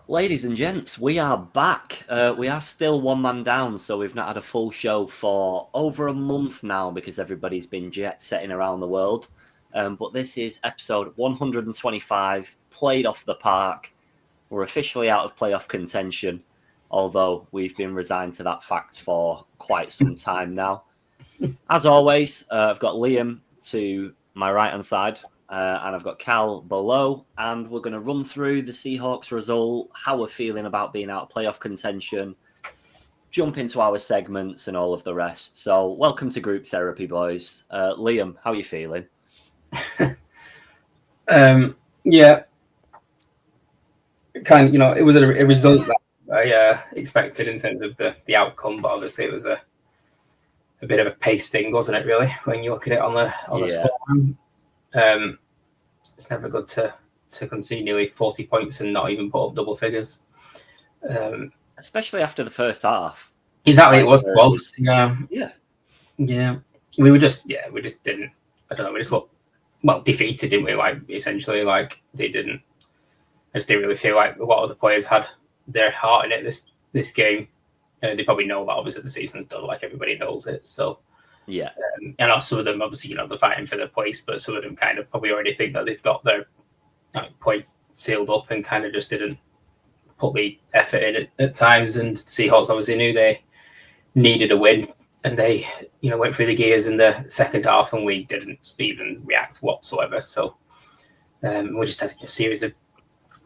Ladies and gents, we are back. We are still one man down, so we've not had a full show for over a month now because everybody's been jet setting around the world. But this is episode 125, played off the park. We're officially out of playoff contention, although we've been resigned to that fact for quite some time now. As always, I've got Liam to my right-hand side. And I've got Cal below, and we're going to run through the Seahawks result, how we're feeling about being out of playoff contention, jump into our segments and all of the rest. So welcome to group therapy, boys. Liam, how are you feeling? Yeah, kind of, it was a result that I expected in terms of the outcome, but obviously it was a bit of a pace thing, wasn't it, really, when you look at it on the scoreline. It's never good to concede nearly 40 points and not even put up double figures. Especially after the first half. Exactly, it was close. Yeah. We just didn't. I don't know. We just looked defeated, didn't we? Essentially, they didn't. I just didn't really feel like a lot of the players had their heart in it this game. They probably know that obviously the season's done, like everybody knows it. So. Yeah, and some of them obviously, they're fighting for their place, but some of them kind of probably already think that they've got their place sealed up and kind of just didn't put the effort in at times. And Seahawks obviously knew they needed a win, and they went through the gears in the second half, and we didn't even react whatsoever. So we just had a series of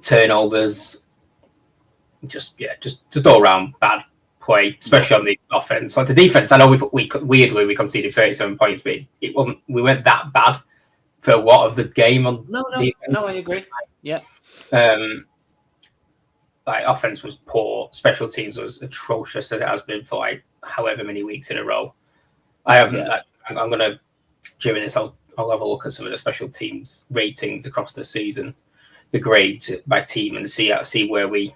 turnovers, just all around bad play, especially on the offense. Like the defense, I know we weirdly conceded 37 points, but it wasn't. We weren't that bad for a lot of the game on defense. No, I agree. Yeah. Offense was poor. Special teams was atrocious, as it has been for however many weeks in a row. I haven't. Yeah. I'm gonna during this. I'll have a look at some of the special teams ratings across the season, the grades by team, and see where we.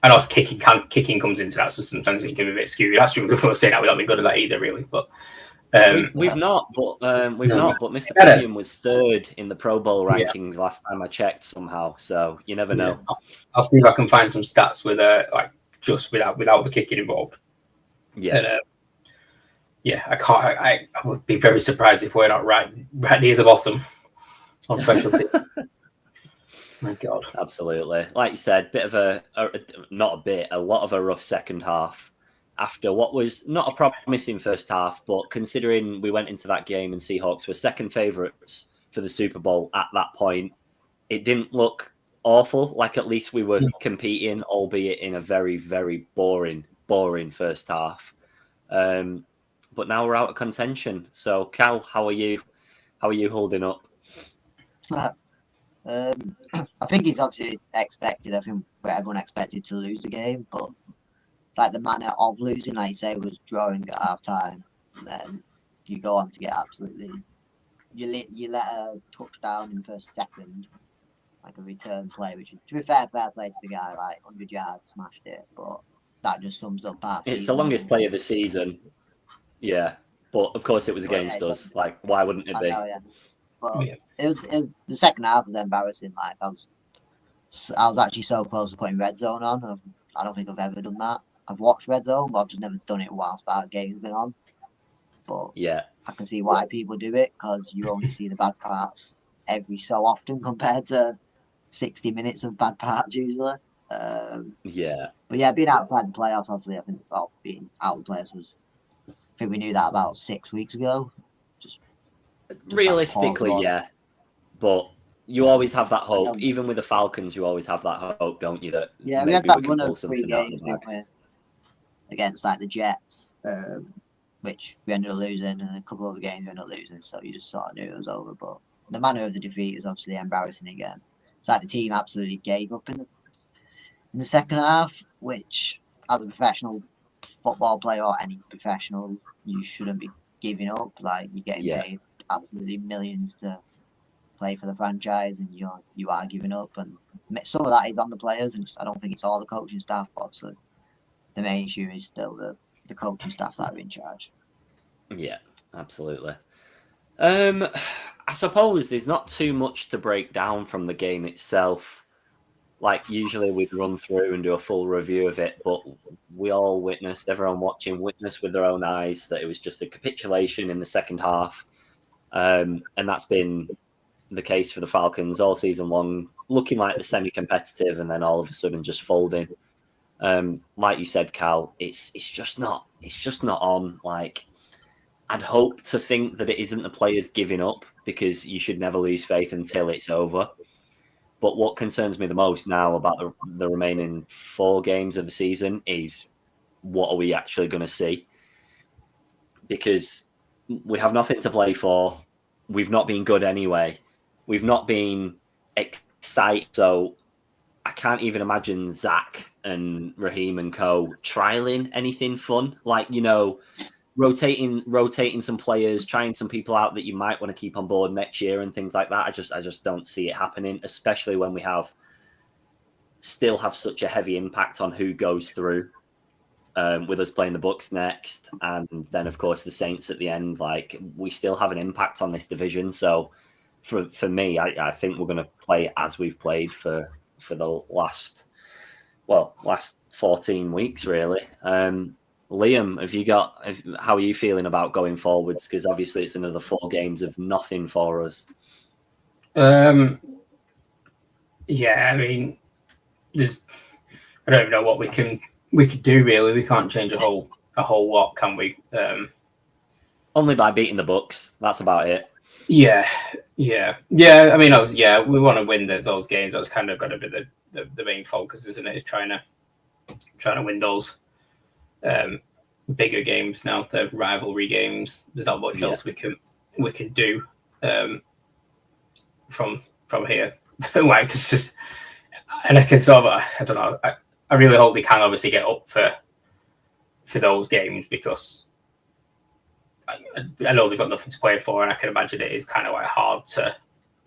I know kicking comes into that, so sometimes it can be a bit skewed. Actually, we're saying that we don't be good at that either, really. But we've not. But Mr. Podium was third in the Pro Bowl rankings last time I checked somehow. So you never know. I'll see if I can find some stats with just without the kicking involved. Yeah. And, I can't. I would be very surprised if we're not right near the bottom on special teams. My God, absolutely. Like you said, a lot of a rough second half after what was not a promising first half, but considering we went into that game and Seahawks were second favourites for the Super Bowl at that point, it didn't look awful. Like at least we were competing, albeit in a very, very boring first half. But now we're out of contention. So Cal, how are you holding up? I think it's obviously expected. I think everyone expected to lose the game, but it's like the manner of losing, like you say, was drawing at half time. And then you go on to get absolutely. You let a touchdown in the first second, like a return play, which, to be fair play to the guy, 100 yards, smashed it. But that just sums up our season. It's the longest play of the season. Yeah, but of course it was against us. Why wouldn't it be? I know, yeah. But it was the second half was embarrassing. I was actually so close to putting Red Zone on. I don't think I've ever done that. I've watched Red Zone, but I've just never done it whilst that game's been on. But yeah, I can see why people do it, because you only see the bad parts every so often compared to 60 minutes of bad parts usually. Yeah. But yeah, being outside the playoffs, obviously, I think being out of the playoffs was. I think we knew that about 6 weeks ago. Just realistically, yeah. But you always have that hope. Even with the Falcons, you always have that hope, don't you? That we had that run of 3 games, didn't we? Against the Jets, which we ended up losing, and a couple of other games we ended up losing. So you just sort of knew it was over. But the manner of the defeat is obviously embarrassing again. It's like the team absolutely gave up in the second half, which as a professional football player or any professional, you shouldn't be giving up. You're getting paid absolutely millions to play for the franchise, and you are giving up. And some of that is on the players, and I don't think it's all the coaching staff. Obviously, the main issue is still the coaching staff that are in charge. Yeah, absolutely. I suppose there's not too much to break down from the game itself. like usually we'd run through and do a full review of it, but we all witnessed, everyone watching witnessed with their own eyes that it was just a capitulation in the second half. And that's been the case for the Falcons all season long, looking like the semi-competitive and then all of a sudden just folding. Like you said, Cal, it's just not on. Like, I'd hope to think that it isn't the players giving up, because you should never lose faith until it's over. But what concerns me the most now about the remaining 4 games of the season is, what are we actually going to see? Because we have nothing to play for. We've not been good anyway. We've not been excited. So I can't even imagine Zach and Raheem and co trialing anything fun. Like, rotating some players, trying some people out that you might want to keep on board next year and things like that. I just don't see it happening, especially when we still have such a heavy impact on who goes through, with us playing the Bucs next, and then of course the Saints at the end. Like, we still have an impact on this division. So for me, I think we're going to play as we've played for the last 14 weeks, really. Liam, how are you feeling about going forwards? Because obviously it's another 4 games of nothing for us. Yeah, I mean, I don't even know what we could do, really. We can't change a whole lot, can we? Only by beating the Bucs. That's about it. Yeah. I mean, we want to win those games. That's kind of got to be the main focus, isn't it? Is trying to win those bigger games now, the rivalry games. There's not much else we can do from here. Like, it's just, and I can sort of, I don't know. I really hope we can obviously get up for those games, because I know they've got nothing to play for, and I can imagine it is kind of like hard to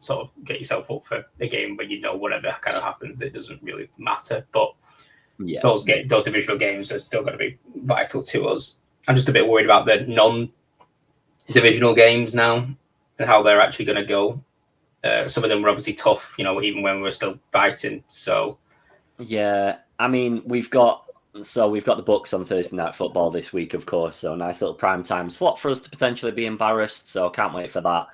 sort of get yourself up for a game when whatever kind of happens, it doesn't really matter. But those divisional games are still going to be vital to us. I'm just a bit worried about the non-divisional games now and how they're actually going to go. Some of them were obviously tough, even when we were still fighting. So yeah, I mean, we've got the Bucs on Thursday Night Football this week, of course. So nice little prime time slot for us to potentially be embarrassed. So I can't wait for that.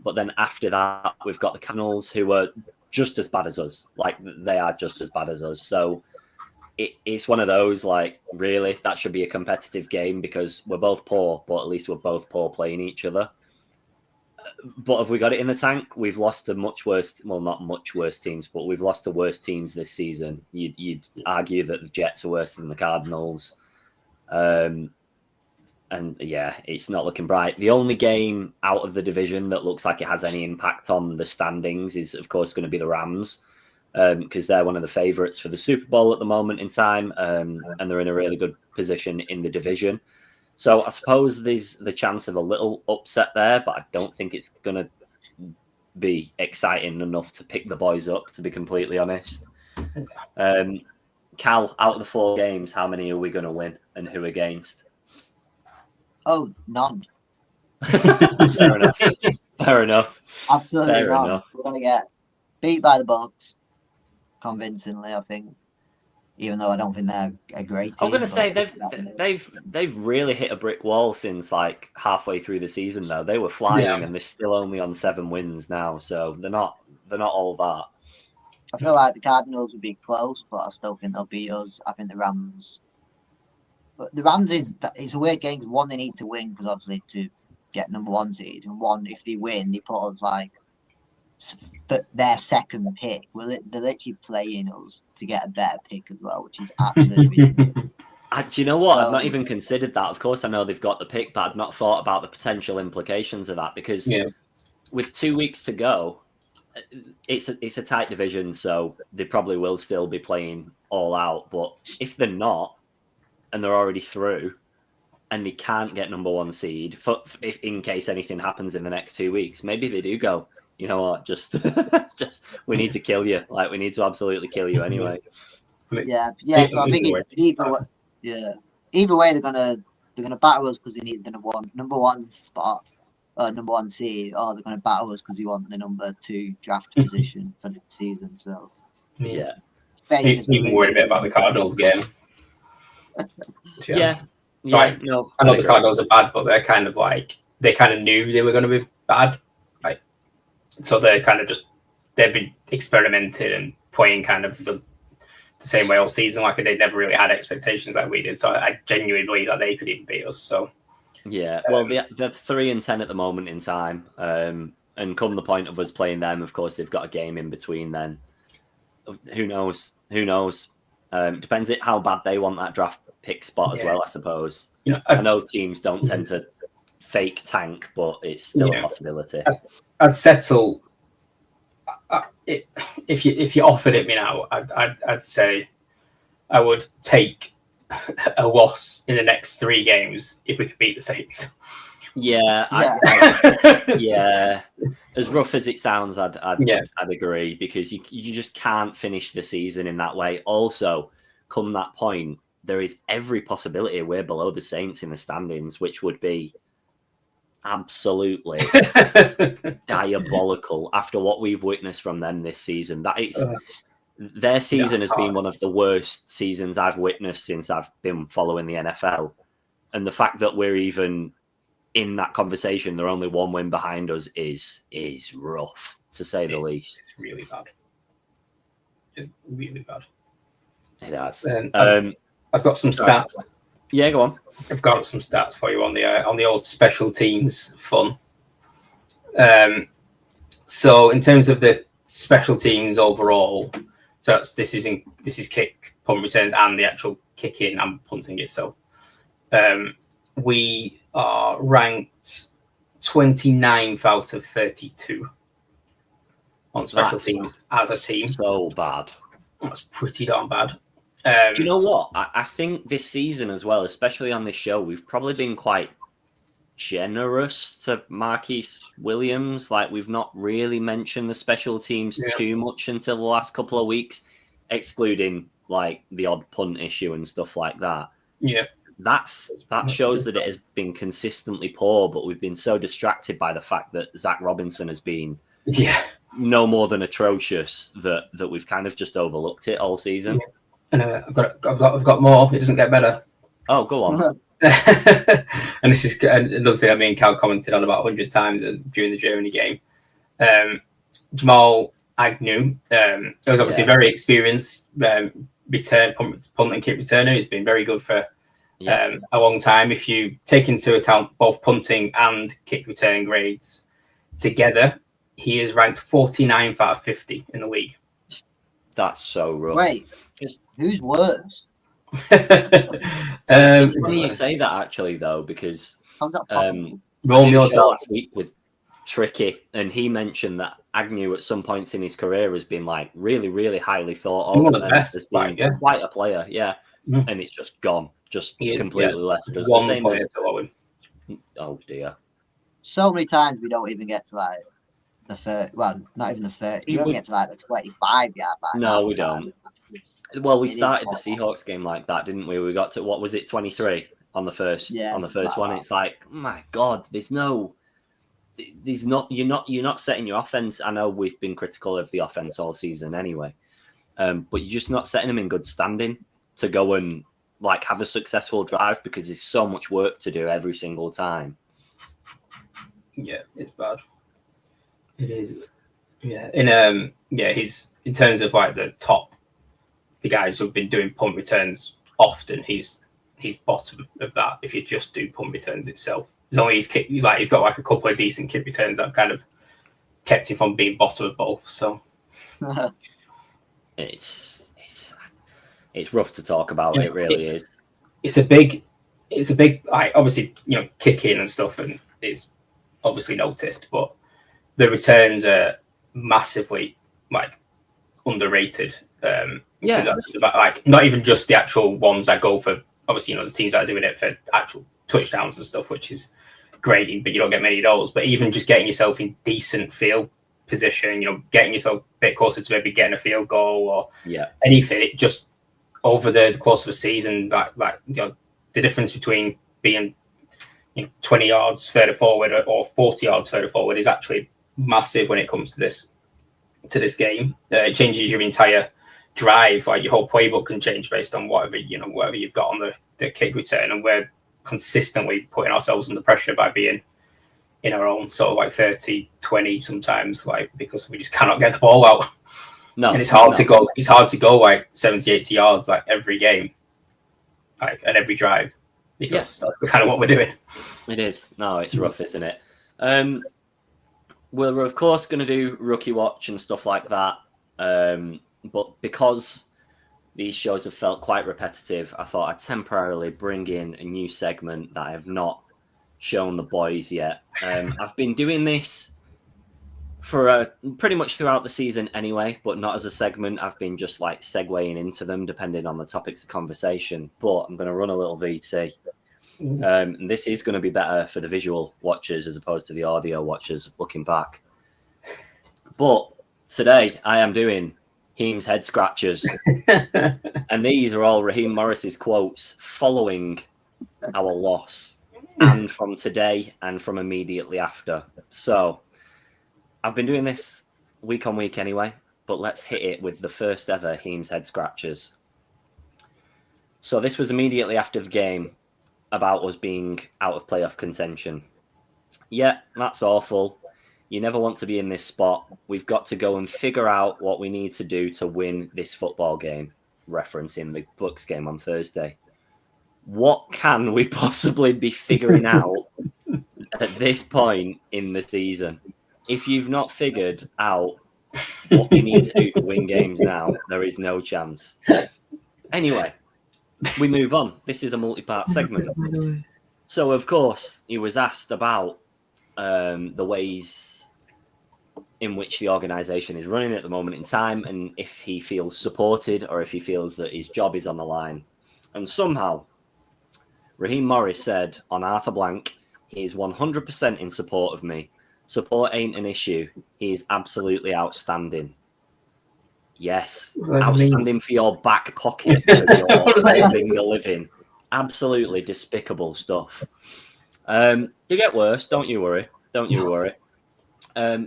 But then after that, we've got the Cardinals, who are just as bad as us. Like, they are just as bad as us. So it's one of those, like, really, that should be a competitive game, because we're both poor, but at least we're both poor playing each other. But have we got it in the tank? We've lost to much worse, well, not much worse teams, but we've lost to worse teams this season. You'd argue that the Jets are worse than the Cardinals. And yeah, it's not looking bright. The only game out of the division that looks like it has any impact on the standings is, of course, going to be the Rams, because they're one of the favourites for the Super Bowl at the moment in time, and they're in a really good position in the division. So I suppose there's the chance of a little upset there, but I don't think it's going to be exciting enough to pick the boys up, to be completely honest. Cal, out of the 4 games, how many are we going to win, and who against? Oh, none. Fair enough. Fair enough. Absolutely Fair none. enough. We're going to get beat by the Bucs convincingly, I think. Even though I don't think they're a great team. I'm going to say they've really hit a brick wall since like halfway through the season. Though they were flying, and they're still only on 7 wins now. So they're not all that. I feel like the Cardinals would be close, but I still think they'll beat us. I think the Rams. But the Rams it's a weird game. One, they need to win, because obviously to get number 1 seed, and one, if they win, they put us like their second pick. They're literally playing us to get a better pick as well, which is absolutely ridiculous. Do you know what? I've not even considered that. Of course, I know they've got the pick, but I've not thought about the potential implications of that, because with 2 weeks to go, it's a tight division, so they probably will still be playing all out. But if they're not, and they're already through, and they can't get number 1 seed, if in case anything happens in the next 2 weeks, maybe they do go, you know what, just we need to kill you. Like, we need to absolutely kill you anyway. Yeah. So I think either way, they're gonna battle us because they need the number one spot, number 1 seed, or they're gonna battle us because we want the number 2 draft position for the season. So Yeah. Even worried a bit about the Cardinals game. Yeah. Like, no. I know the Cardinals are bad, but they're kind of like they kind of knew they were going to be bad. Like, so they're kind of just they've been experimenting and playing kind of the same way all season. Like they never really had expectations like we did. So I genuinely believe that they could even beat us. So yeah, well, they're 3-10 at the moment in time. And come the point of us playing them, of course, they've got a game in between. Then who knows? Who knows? Depends on how bad they want that draft pick spot as well, I suppose. You know, I know teams don't tend to fake tank, but it's still a possibility. I'd settle if you offered it me now. I'd say I would take a loss in the next 3 games if we could beat the Saints. Yeah. As rough as it sounds, I'd agree, because you just can't finish the season in that way. Also, come that point, there is every possibility we're below the Saints in the standings, which would be absolutely diabolical after what we've witnessed from them this season. Their season has been one of the worst seasons I've witnessed since I've been following the NFL. And the fact that we're even in that conversation, they're only 1 win behind us, is rough, to say the least. It's really bad. It's really bad. It has. I've got some stats. Yeah, go on. I've got some stats for you on the old special teams fun. So in terms of the special teams overall, so this is kick, punt returns, and the actual kicking and punting itself. We are ranked 29th out of 32 on special teams as a team. So bad. That's pretty darn bad. Do you know what? I think this season as well, especially on this show, we've probably been quite generous to Marquise Williams. Like, we've not really mentioned the special teams too much until the last couple of weeks, excluding like the odd punt issue and stuff like that. Yeah. That shows that it has been consistently poor, but we've been so distracted by the fact that Zach Robinson has been no more than atrocious that we've kind of just overlooked it all season. Yeah. And I've got more. It doesn't get better. Oh, go on. And this is another thing me and Cal commented on about 100 times during the Germany game. Jamal Agnew, was obviously very experienced return punt and kick returner. He's been very good for a long time. If you take into account both punting and kick return grades together, he is ranked 49th out of 50 in the league. That's so rough. Wait, who's worse? It's funny you say that, actually, though, because Romeo last week with Tricky, and he mentioned that Agnew at some points in his career has been like really, really highly thought of. One of the best, has been quite a player, and it's just gone, completely left us. The same as oh dear. So many times we don't even get to like the 30. Well, not even the 30. We don't get to like the 25 yard line. No, we don't. Well, we started the Seahawks game like that, didn't we? We got to, what was it, 23 on the first one. It's like, oh my God, you're not setting your offense. I know we've been critical of the offense all season anyway, but you're just not setting them in good standing to go and like have a successful drive, because there's so much work to do every single time. Yeah, it's bad. It is. Yeah, he's in terms of like the guys who've been doing punt returns often. He's bottom of that. If you just do punt returns itself, as long as he's got like a couple of decent kick returns that have kind of kept him from being bottom of both. So it's rough to talk about. It really is. It's a big. Like, obviously, kicking and stuff, and it's obviously noticed, but the returns are massively like underrated. Like not even just the actual ones that go for, obviously, there's teams that are doing it for actual touchdowns and stuff, which is great, but you don't get many of those. But even just getting yourself in decent field position, getting yourself a bit closer to maybe getting a field goal or anything, it just over the course of a season, the difference between being 20 yards further forward or 40 yards further forward is actually massive when it comes to this game. It changes your entire drive, like your whole playbook can change based on whatever you've got on the kick return, and we're consistently putting ourselves under pressure by being in our own sort of like 30-20 sometimes, like because we just cannot get the ball out. No, and it's hard to go like 70-80 yards like every game, like at every drive, because that's kind of what we're doing. It is. No, it's rough, isn't it? We're of course going to do rookie watch and stuff like that, but because these shows have felt quite repetitive, I thought I'd temporarily bring in a new segment that I have not shown the boys yet. I've been doing this for pretty much throughout the season anyway, but not as a segment. I've been just like segueing into them depending on the topics of conversation, but I'm going to run a little VT. And this is going to be better for the visual watchers as opposed to the audio watchers looking back. But today I am doing Heem's head scratchers. And these are all Raheem Morris's quotes following our loss, and from today and from immediately after. So I've been doing this week on week anyway, but let's hit it with the first ever Heem's head scratchers. So this was immediately after the game about us being out of playoff contention. Yeah, that's awful. You never want to be in this spot. We've got to go and figure out what we need to do to win this football game, referencing the Bucs game on Thursday. What can we possibly be figuring out at this point in the season? If you've not figured out what we need to do to win games now, there is no chance. Anyway, we move on. This is a multi-part segment. So, of course, he was asked about the ways in which the organisation is running at the moment in time, and if he feels supported or if he feels that his job is on the line. And somehow, Raheem Morris said on Arthur Blank, he is 100% in support of me. Support ain't an issue. He is absolutely outstanding. Yes, outstanding for your back pocket, for your living. Absolutely despicable stuff. You get worse, don't you worry. Don't you worry.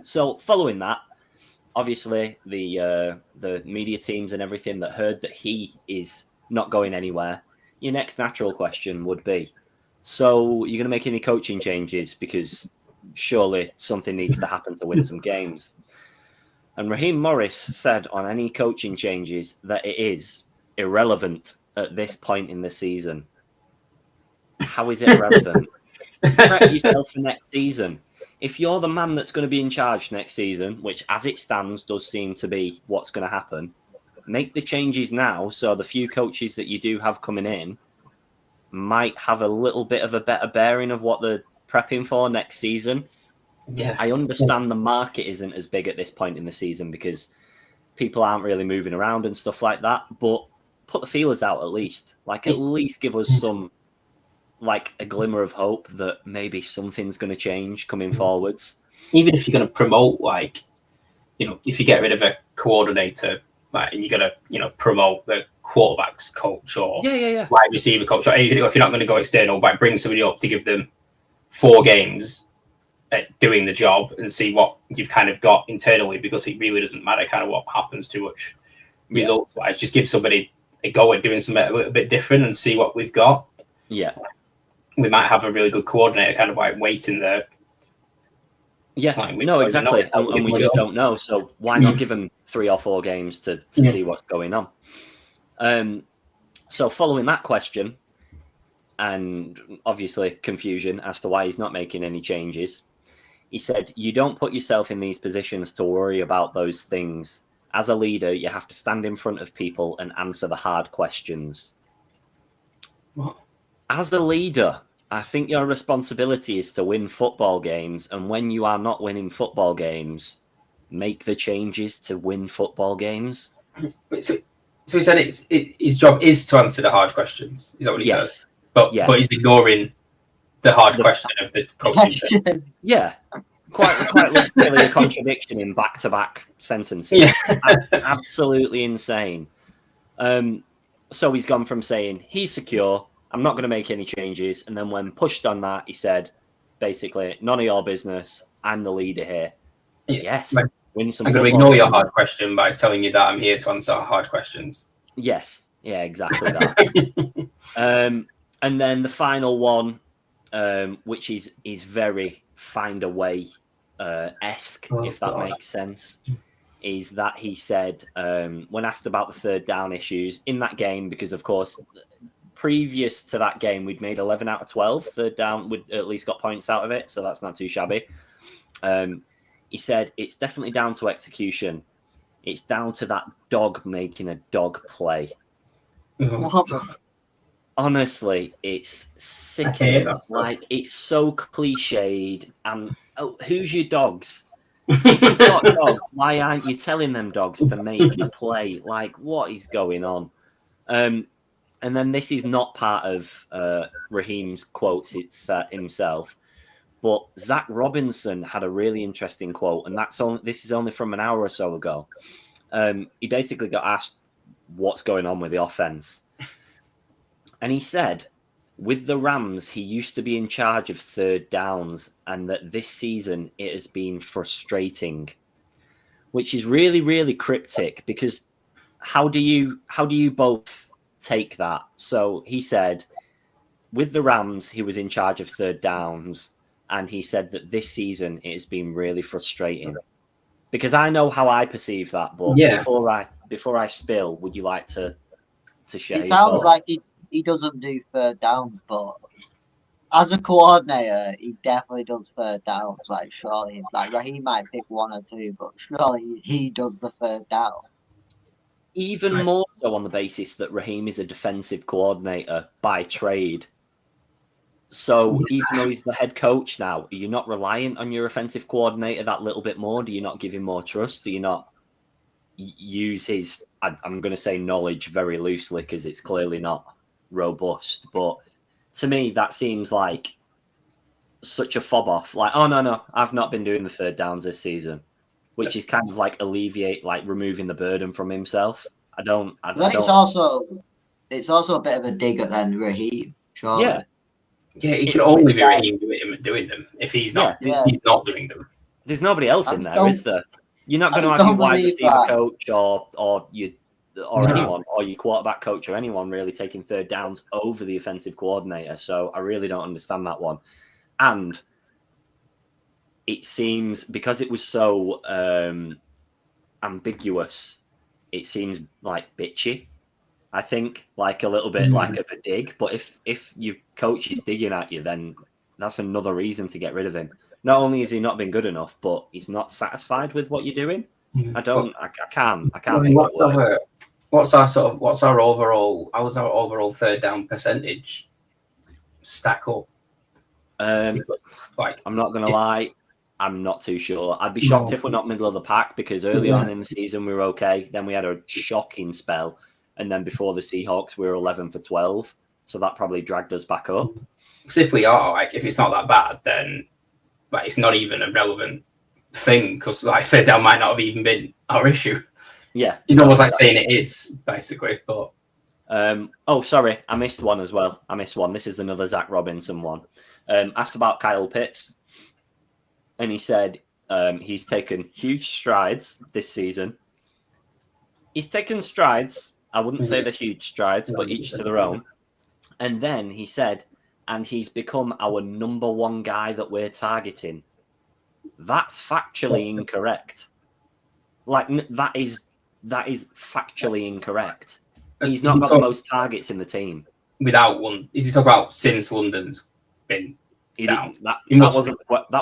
So following that, obviously the media teams and everything that heard that he is not going anywhere, your next natural question would be, so you're going to make any coaching changes? Because surely something needs to happen to win some games. And Raheem Morris said on any coaching changes that it is irrelevant at this point in the season. How is it irrelevant? Prep yourself for next season. If you're the man that's going to be in charge next season, which as it stands does seem to be what's going to happen, make the changes now so the few coaches that you do have coming in might have a little bit of a better bearing of what they're prepping for next season. Yeah, I understand the market isn't as big at this point in the season because people aren't really moving around and stuff like that, but put the feelers out at least. Like, at least give us some, like, a glimmer of hope that maybe something's going to change coming forwards. Even if you're going to promote, like, you know, if you get rid of a coordinator, like, and you're going to, you know, promote the quarterbacks coach or wide receiver coach, or if you're not going to go external, but bring somebody up to give them 4 games at doing the job and see what you've kind of got internally, because it really doesn't matter kind of what happens too much results wise. Just give somebody a go at doing something a little bit different and see what we've got. Yeah. We might have a really good coordinator kind of like waiting there. Yeah, like exactly. And we just don't know. So why not give them 3 or 4 games to see what's going on? So following that question, and obviously confusion as to why he's not making any changes, he said, you don't put yourself in these positions to worry about those things. As a leader, you have to stand in front of people and answer the hard questions. What? As a leader, I think your responsibility is to win football games. And when you are not winning football games, make the changes to win football games. So he said his job is to answer the hard questions. Is that what he says? But he's ignoring the hard question of the coaching. Yeah. Quite literally a contradiction in back-to-back sentences. Yeah. Absolutely insane. So he's gone from saying he's secure, I'm not going to make any changes, and then when pushed on that, he said, basically, none of your business, I'm the leader here. Yeah. Yes. win some. I'm going to ignore your hard question by telling you that I'm here to answer hard questions. Yes, yeah, exactly that. And then the final one, which is very find a way esque, if that makes sense, is that he said when asked about the third down issues in that game, because of course previous to that game we'd made 11 out of 12 third down, we'd at least got points out of it, so that's not too shabby. He said it's definitely down to execution. It's down to that dog making a dog play. Honestly, it's sickening. Like, it's so cliched. And who's your dogs? If you've got dogs, why aren't you telling them dogs to make a play? Like, what is going on? And then this is not part of Raheem's quotes. It's himself. But Zach Robinson had a really interesting quote, and this is only from an hour or so ago. He basically got asked what's going on with the offense. And he said, with the Rams, he used to be in charge of third downs, and that this season it has been frustrating, which is really, really cryptic, because how do you both take that? So he said, with the Rams, he was in charge of third downs, and he said that this season it has been really frustrating. Because I know how I perceive that, but before I spill, would you like to share? It sounds like he doesn't do third downs, but as a coordinator, he definitely does third downs. Like, surely, like Raheem might pick one or two, but surely he does the third down. Even more so on the basis that Raheem is a defensive coordinator by trade. So even though he's the head coach now, are you not reliant on your offensive coordinator that little bit more? Do you not give him more trust? Do you not use his, I'm going to say knowledge very loosely because it's clearly not robust, but to me that seems like such a fob off. Like, oh no, I've not been doing the third downs this season, which is kind of like removing the burden from himself. It's also a bit of a dig at then Raheem, surely. Yeah, it can only be Raheem doing them. If he's not, he's not doing them. There's nobody else in there, is there? You're not going to have your wide receiver coach or anyone, or your quarterback coach or anyone really taking third downs over the offensive coordinator. So I really don't understand that one. And it seems, because it was so ambiguous, it seems like bitchy. I think, like a little bit like of a dig. But if your coach is digging at you, then that's another reason to get rid of him. Not only has he not been good enough, but he's not satisfied with what you're doing. I can't. I mean, what's our overall third down percentage stack up? I'm not gonna lie, I'm not too sure. I'd be shocked if we're not middle of the pack, because early on in the season we were okay. Then we had a shocking spell, and then before the Seahawks we were 11 for 12. So that probably dragged us back up. Because if we are, like, if it's not that bad, then like it's not even a relevant thing, because like third down might not have even been our issue. Yeah, it's almost like saying it is, basically. But sorry, I missed one as well. This is another Zach Robinson one. Asked about Kyle Pitts, and he said he's taken huge strides this season. He's taken strides. I wouldn't say they're huge strides, but each to their own. And then he said, and he's become our number one guy that we're targeting. That's factually incorrect. Like, that is factually incorrect. He's not got the most targets in the team. Without one, is he talking about since London's been down? That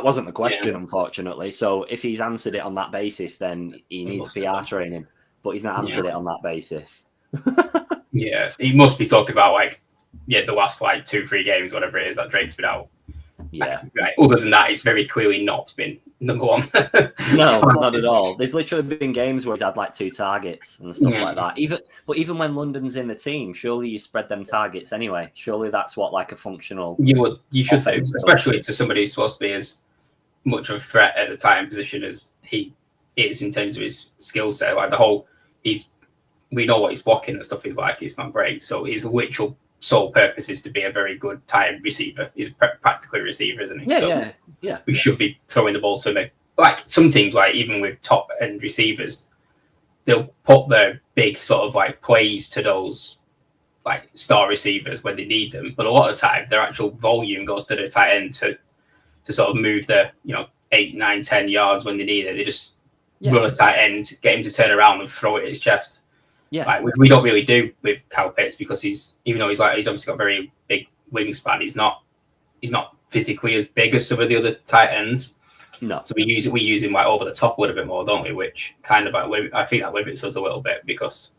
wasn't the question, unfortunately. So if he's answered it on that basis, then he needs PR training. But he's not answered it on that basis. Yeah, he must be talking about the last 2-3 games, whatever it is that Drake's been out. Yeah. Other than that, it's very clearly not been number one. No, not at all. There's literally been games where he's had 2 targets and stuff like that. Even when London's in the team, surely you spread them targets anyway. Surely that's what a functional. You should do, especially to somebody who's supposed to be as much of a threat at the time position as he is in terms of his skill set. We know what he's blocking and stuff is like. It's not great. So his literal sole purpose is to be a very good tight receiver. He's practically a receiver, isn't he? Yeah. We should be throwing the ball to him like some teams, like even with top end receivers, they'll put their big sort of like plays to those like star receivers when they need them. But a lot of the time, their actual volume goes to the tight end to sort of move the 8, 9, 10 yards when they need it. They just run a tight end, get him to turn around and throw it at his chest. Yeah, like we don't really do with Kyle Pitts because he's obviously got very big wingspan. He's not physically as big as some of the other tight ends. No. So we use him like over the top a little bit more, don't we? Which kind of like I think that limits us a little bit because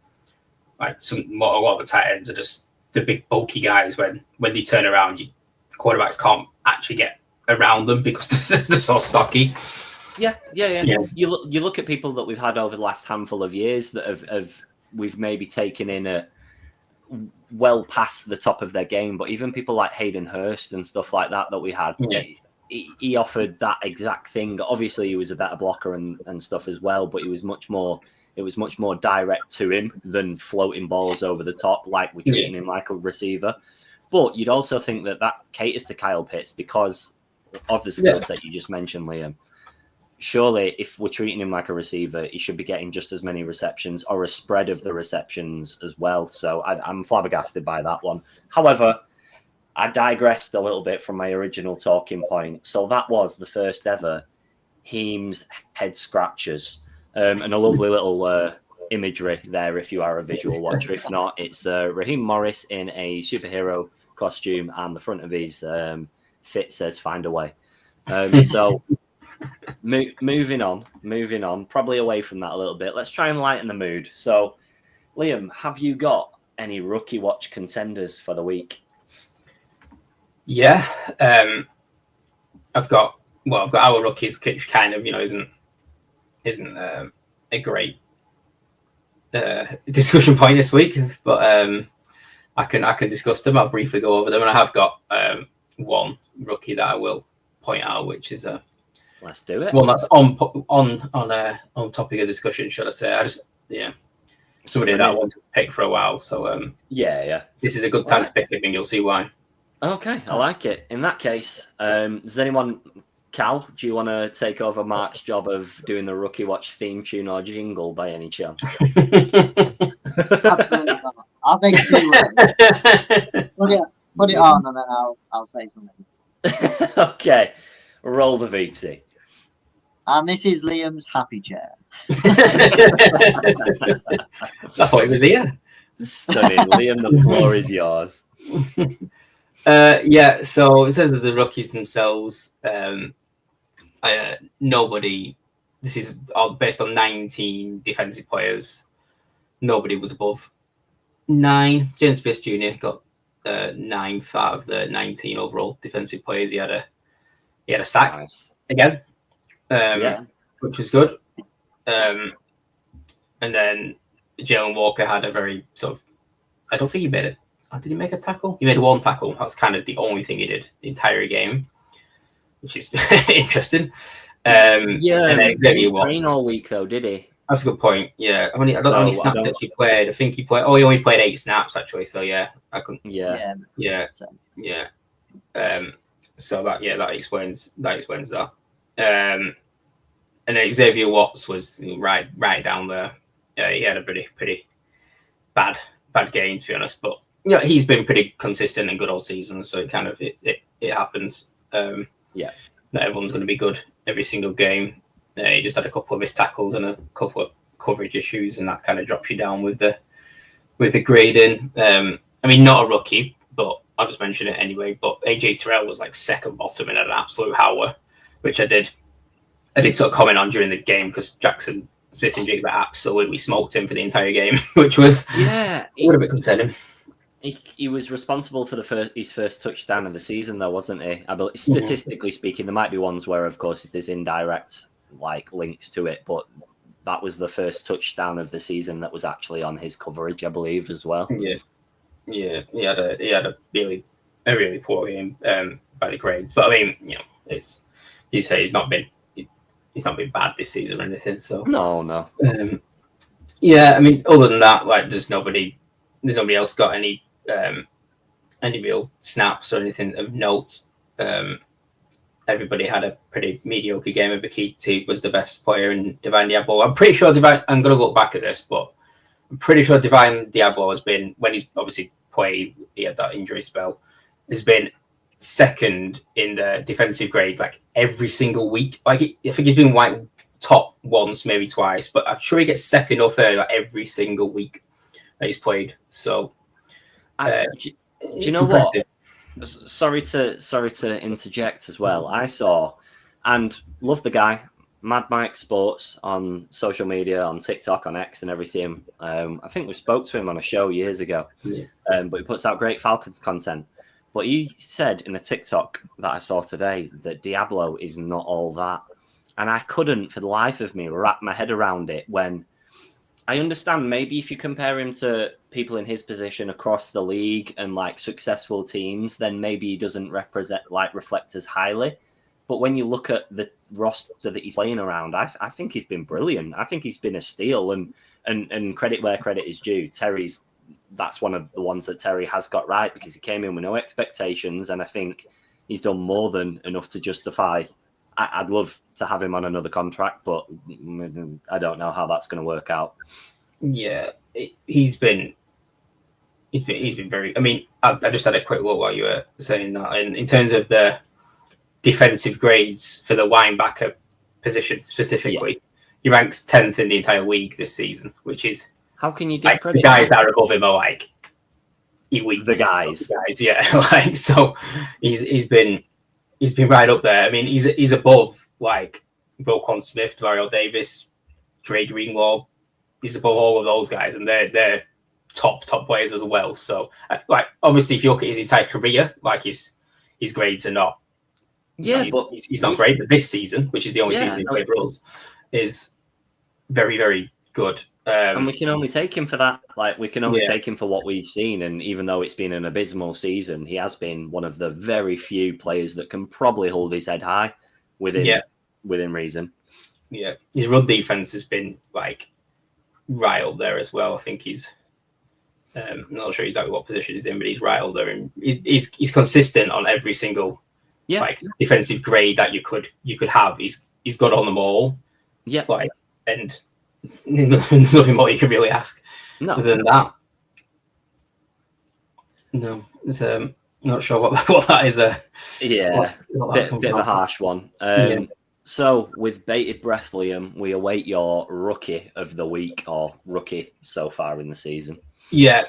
like a lot of the tight ends are just the big bulky guys. When they turn around, quarterbacks can't actually get around them because they're so stocky. Yeah. You look at people that we've had over the last handful of years that have we've maybe taken in a well past the top of their game, but even people like Hayden Hurst and stuff like that we had. Yeah. He offered that exact thing. Obviously, he was a better blocker and stuff as well, but it was much more direct to him than floating balls over the top, like we're treating him like a receiver. But you'd also think that caters to Kyle Pitts because of the skill set you just mentioned, Liam. Surely, if we're treating him like a receiver, he should be getting just as many receptions or a spread of the receptions as well. So I'm flabbergasted by that one. However, I digressed a little bit from my original talking point. So that was the first ever Heem's head scratchers. And a lovely little imagery there if you are a visual watcher. If not, it's Raheem Morris in a superhero costume and the front of his fit says "Find a Way." So moving on, probably away from that a little bit. Let's try and lighten the mood. So, Liam, have you got any rookie watch contenders for the week? Yeah, I've got our rookies, which kind of isn't a great discussion point this week, but I can discuss them. I'll briefly go over them, and I have got one rookie that I will point out, which is let's do it. Well, that's on topic of discussion, should I say? Somebody that I wanted to pick for a while. So this is a good time to pick him, and you'll see why. Okay, I like it. In that case, does anyone, Cal, do you want to take over Mark's job of doing the Rookie Watch theme tune or jingle by any chance? Absolutely not. I'll make it. Put it on, and then I'll say something. Okay, roll the VT. And this is Liam's happy chair. I thought he was here. Stunning, Liam. The floor is yours. So in terms of the rookies themselves, nobody. This is all based on 19 defensive players. Nobody was above 9. James Pierce Jr. got 9th out of the 19 overall defensive players. He had a sack again, which was good. And then Jalen Walker had a very sort of. I don't think he made it. Did he make a tackle? He made one tackle. That's kind of the only thing he did the entire game, which is interesting. And then Xavier Watts all week though, did he? That's a good point. Yeah, I don't know how many snaps actually played. I think he played. Oh, he only played 8 snaps actually. So I couldn't. So that explains that. And then Xavier Watts was right down there. He had a pretty bad game, to be honest, but. He's been pretty consistent and good all season, so it kind of it happens. Not everyone's going to be good every single game. He just had a couple of missed tackles and a couple of coverage issues, and that kind of drops you down with the grading. Not a rookie, but I'll just mention it anyway. But AJ Terrell was like second bottom in an absolute howler, which I did sort of comment on during the game because Jackson Smith and Jigba absolutely smoked him for the entire game, which was a little bit concerning. He was responsible for his first touchdown of the season, though, wasn't he? I believe, statistically speaking, there might be ones where, of course, there's indirect links to it, but that was the first touchdown of the season that was actually on his coverage, I believe, as well. Yeah. He had a really poor game by the grades, but he's not been bad this season or anything. So no. Other than that, there's nobody else got any real snaps or anything of note. everybody had a pretty mediocre game. And Bakiti was the best player in Divine Diablo. I'm pretty sure Divine. I'm going to look back at this, but I'm pretty sure Divine Diablo has been, when he's obviously played, he had that injury spell, has been second in the defensive grades like every single week. Like I think he's been like top once, maybe twice, but I'm sure he gets second or third like every single week that he's played. So, do you know impressive. What? Sorry to interject as well. I saw and love the guy. Mad Mike Sports on social media, on TikTok, on X and everything. I think we spoke to him on a show years ago, but he puts out great Falcons content. But he said in a TikTok that I saw today that Diablo is not all that. And I couldn't for the life of me wrap my head around it when I understand maybe if you compare him to people in his position across the league and like successful teams, then maybe he doesn't reflect as highly. But when you look at the roster that he's playing around, I think he's been brilliant. I think he's been a steal, and credit where credit is due. That's one of the ones that Terry has got right because he came in with no expectations, and I think he's done more than enough to justify. I'd love to have him on another contract, but I don't know how that's going to work out. Yeah, he's been very. I mean, I just had a quick look while you were saying that, and in terms of the defensive grades for the linebacker position specifically, he ranks 10th in the entire league this season, which is how can you discredit like, the guys that are above him are like elite. The guys, yeah, like so he's been right up there. I mean, he's above like Roquan Smith, Mario Davis, Dre Greenlaw. He's above all of those guys, and they're top players as well. So, like, obviously, if you look at his entire career, like his grades are not. Yeah, but he's not great. But this season, which is the only season he played for us, is very, very good. And we can only take him for that. Like, we can only take him for what we've seen. And even though it's been an abysmal season, he has been one of the very few players that can probably hold his head high within reason. Yeah, his run defense has been like right up there as well. I think he's. I'm not sure exactly what position he's in, but he's right up there, and he's consistent on every single like defensive grade that you could have. He's good on them all. Yeah, like and. There's nothing more you can really ask other than that. No, it's not sure what that is. Bit of a harsh one. So with bated breath, Liam, we await your rookie of the week or rookie so far in the season. Yeah.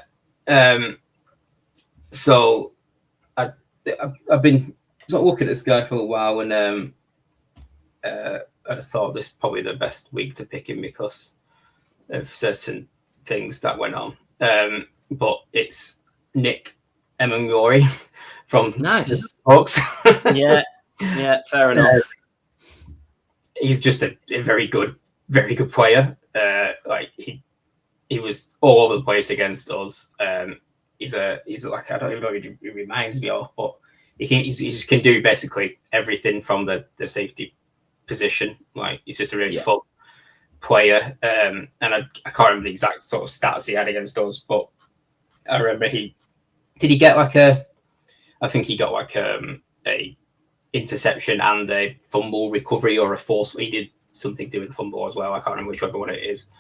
So I've been looking at this guy for a while, and I just thought this is probably the best week to pick him because of certain things that went on. But it's Nick Emmangiori from the Seahawks. yeah, fair enough. He's just a very good player. Like he was all over the place against us. He's like, I don't even know who he reminds me of, but he just can do basically everything from the safety position. Like he's just a really fun player, and I can't remember the exact sort of stats he had against us, but I remember he got like a interception and a fumble recovery or a force. He did something to do with the fumble as well. I can't remember whichever one it is,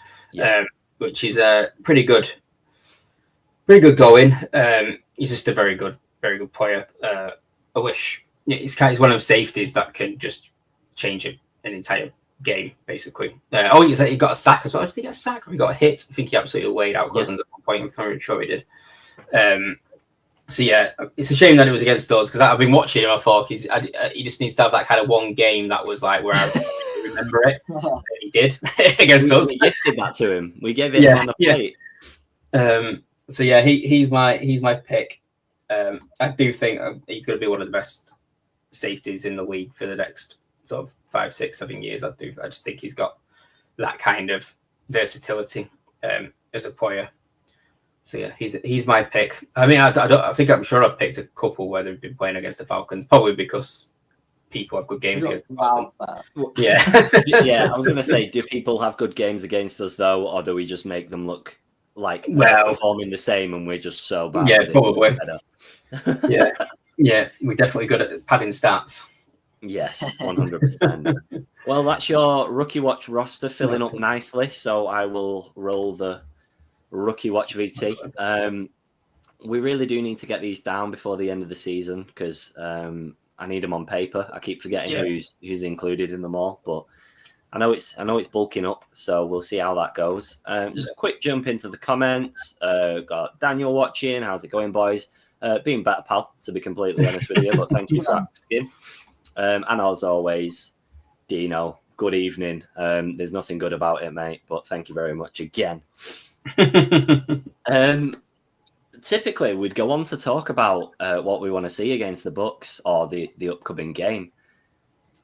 which is pretty good going. He's just a very good player. I wish he's one of those safeties that can just change an entire game, basically. He got a sack as well. Did he get a sack or he got a hit? I think he absolutely laid out Cousins at one point. I'm very sure he did. So yeah, it's a shame that it was against us because I've been watching him. I thought he just needs to have that kind of one game that was like where I remember it. He did against us. We gifted that to him. We gave it on the plate. So yeah, he's my pick. I do think he's going to be one of the best safeties in the league for the next sort of 5, 6, 7 years. I just think he's got that kind of versatility as a player. So yeah, he's my pick. I mean, I'm sure I've picked a couple where they've been playing against the Falcons, probably because people have good games against the Falcons. Yeah, yeah. I was going to say, do people have good games against us though, or do we just make them look like they're performing the same and we're just so bad? Yeah, probably. Yeah, we're definitely good at padding stats. Yes, 100%. Well, that's your Rookie Watch roster filling up nicely, so I will roll the Rookie Watch VT. We really do need to get these down before the end of the season because I need them on paper. I keep forgetting who's included in them all, but I know it's bulking up, so we'll see how that goes. Just a quick jump into the comments. Got Daniel watching. How's it going, boys? Being better, pal, to be completely honest with you, but thank you for asking. And as always, Dino, good evening. There's nothing good about it, mate, but thank you very much again. Typically, we'd go on to talk about what we want to see against the Bucks or the upcoming game.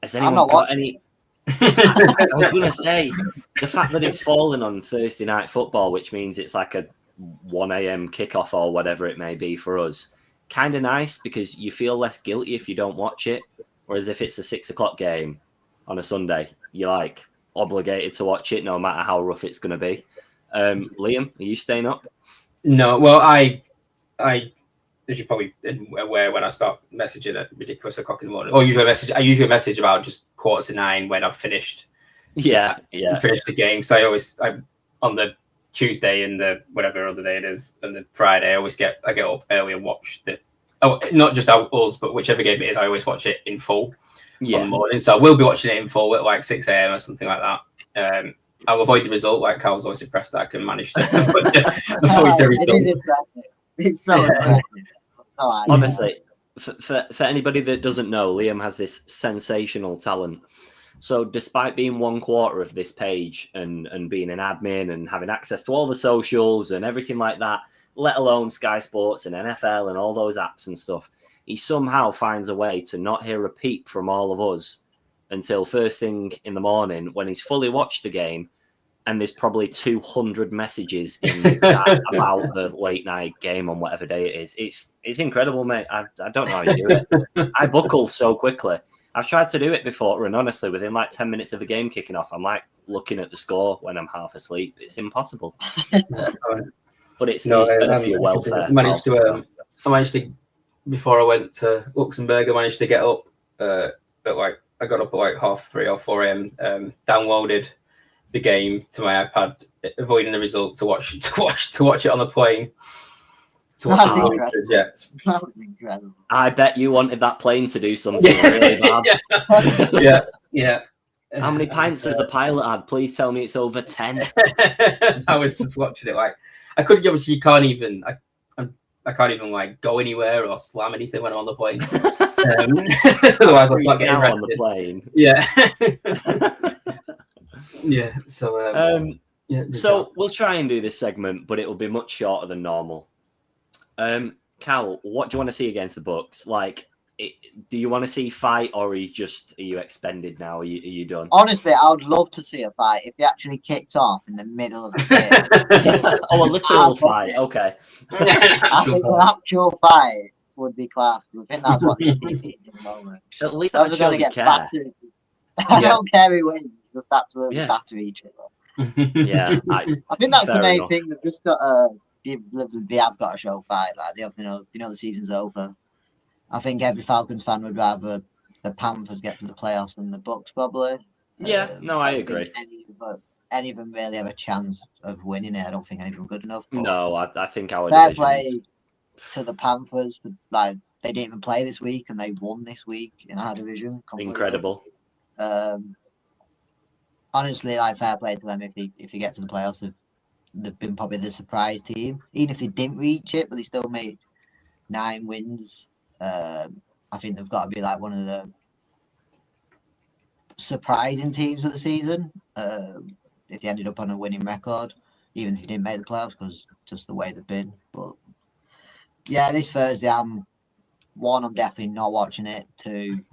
Has anyone got any? I was going to say, the fact that it's fallen on Thursday Night Football, which means it's like a 1 a.m. kickoff or whatever it may be for us, kind of nice because you feel less guilty if you don't watch it. Whereas if it's a 6 o'clock game on a Sunday, you're like obligated to watch it no matter how rough it's going to be. Liam, are you staying up? No, well, I as you probably aware, when I start messaging at ridiculous o'clock in the morning, I usually message about just 8:45 when I've finished. Finished the game. So I on the Tuesday and the whatever other day it is, and the Friday, I get up early and watch not just us, but whichever game it is, I always watch it in full on the morning. So I will be watching it in full at like 6 a.m. or something like that. I'll avoid the result. Like Carl's always impressed that I can manage to avoid the result. It's so impressive. Honestly, for anybody that doesn't know, Liam has this sensational talent. So despite being 1/4 of this page and being an admin and having access to all the socials and everything like that, let alone Sky Sports and NFL and all those apps and stuff, he somehow finds a way to not hear a peep from all of us until first thing in the morning when he's fully watched the game and there's probably 200 messages in the chat about the late night game on whatever day it is. It's incredible, mate. I don't know how you do it. I buckle so quickly. I've tried to do it before, and honestly, within like 10 minutes of the game kicking off, I'm like looking at the score when I'm half asleep. It's impossible. But it's better for your welfare. I managed to, before I went to Luxembourg, I managed to get up I got up at like 3:30 or 4 a.m. Downloaded the game to my iPad, avoiding the result to watch it on the plane. That's incredible. I bet you wanted that plane to do something really bad. Yeah. How many pints has the pilot had? Please tell me it's over 10. I was just watching it like I couldn't. Obviously, you can't even. I can't even like go anywhere or slam anything when I'm on the plane. Otherwise, I'm not getting arrested on the plane. Yeah. Yeah. So we'll try and do this segment, but it will be much shorter than normal. Cal, what do you want to see against the Bucks? Like, do you want to see fight, or are you expended now? Are you done? Honestly, I would love to see a fight if they actually kicked off in the middle of the game. Oh, a literal fight. Okay. I think an actual fight would be class. I think that's what they need at the moment. At least I'm going to get battered. I don't care who wins. Just absolutely batter each other. Yeah, I think that's the main thing. They've just got to. They have got to show fight. Like they have, the season's over. I think every Falcons fan would rather the Panthers get to the playoffs than the Bucks, probably. Yeah, I agree. Any of them really have a chance of winning it. I don't think any of them are good enough. No, I think our fair play to the Panthers, but like they didn't even play this week and they won this week in our division. Completely. Incredible. Honestly, like fair play to them if they get to the playoffs. They've been probably the surprise team, even if they didn't reach it, but they still made 9 wins. I think they've got to be like one of the surprising teams of the season. If they ended up on a winning record, even if they didn't make the playoffs, because just the way they've been. But yeah, this Thursday, I'm definitely not watching it. 2,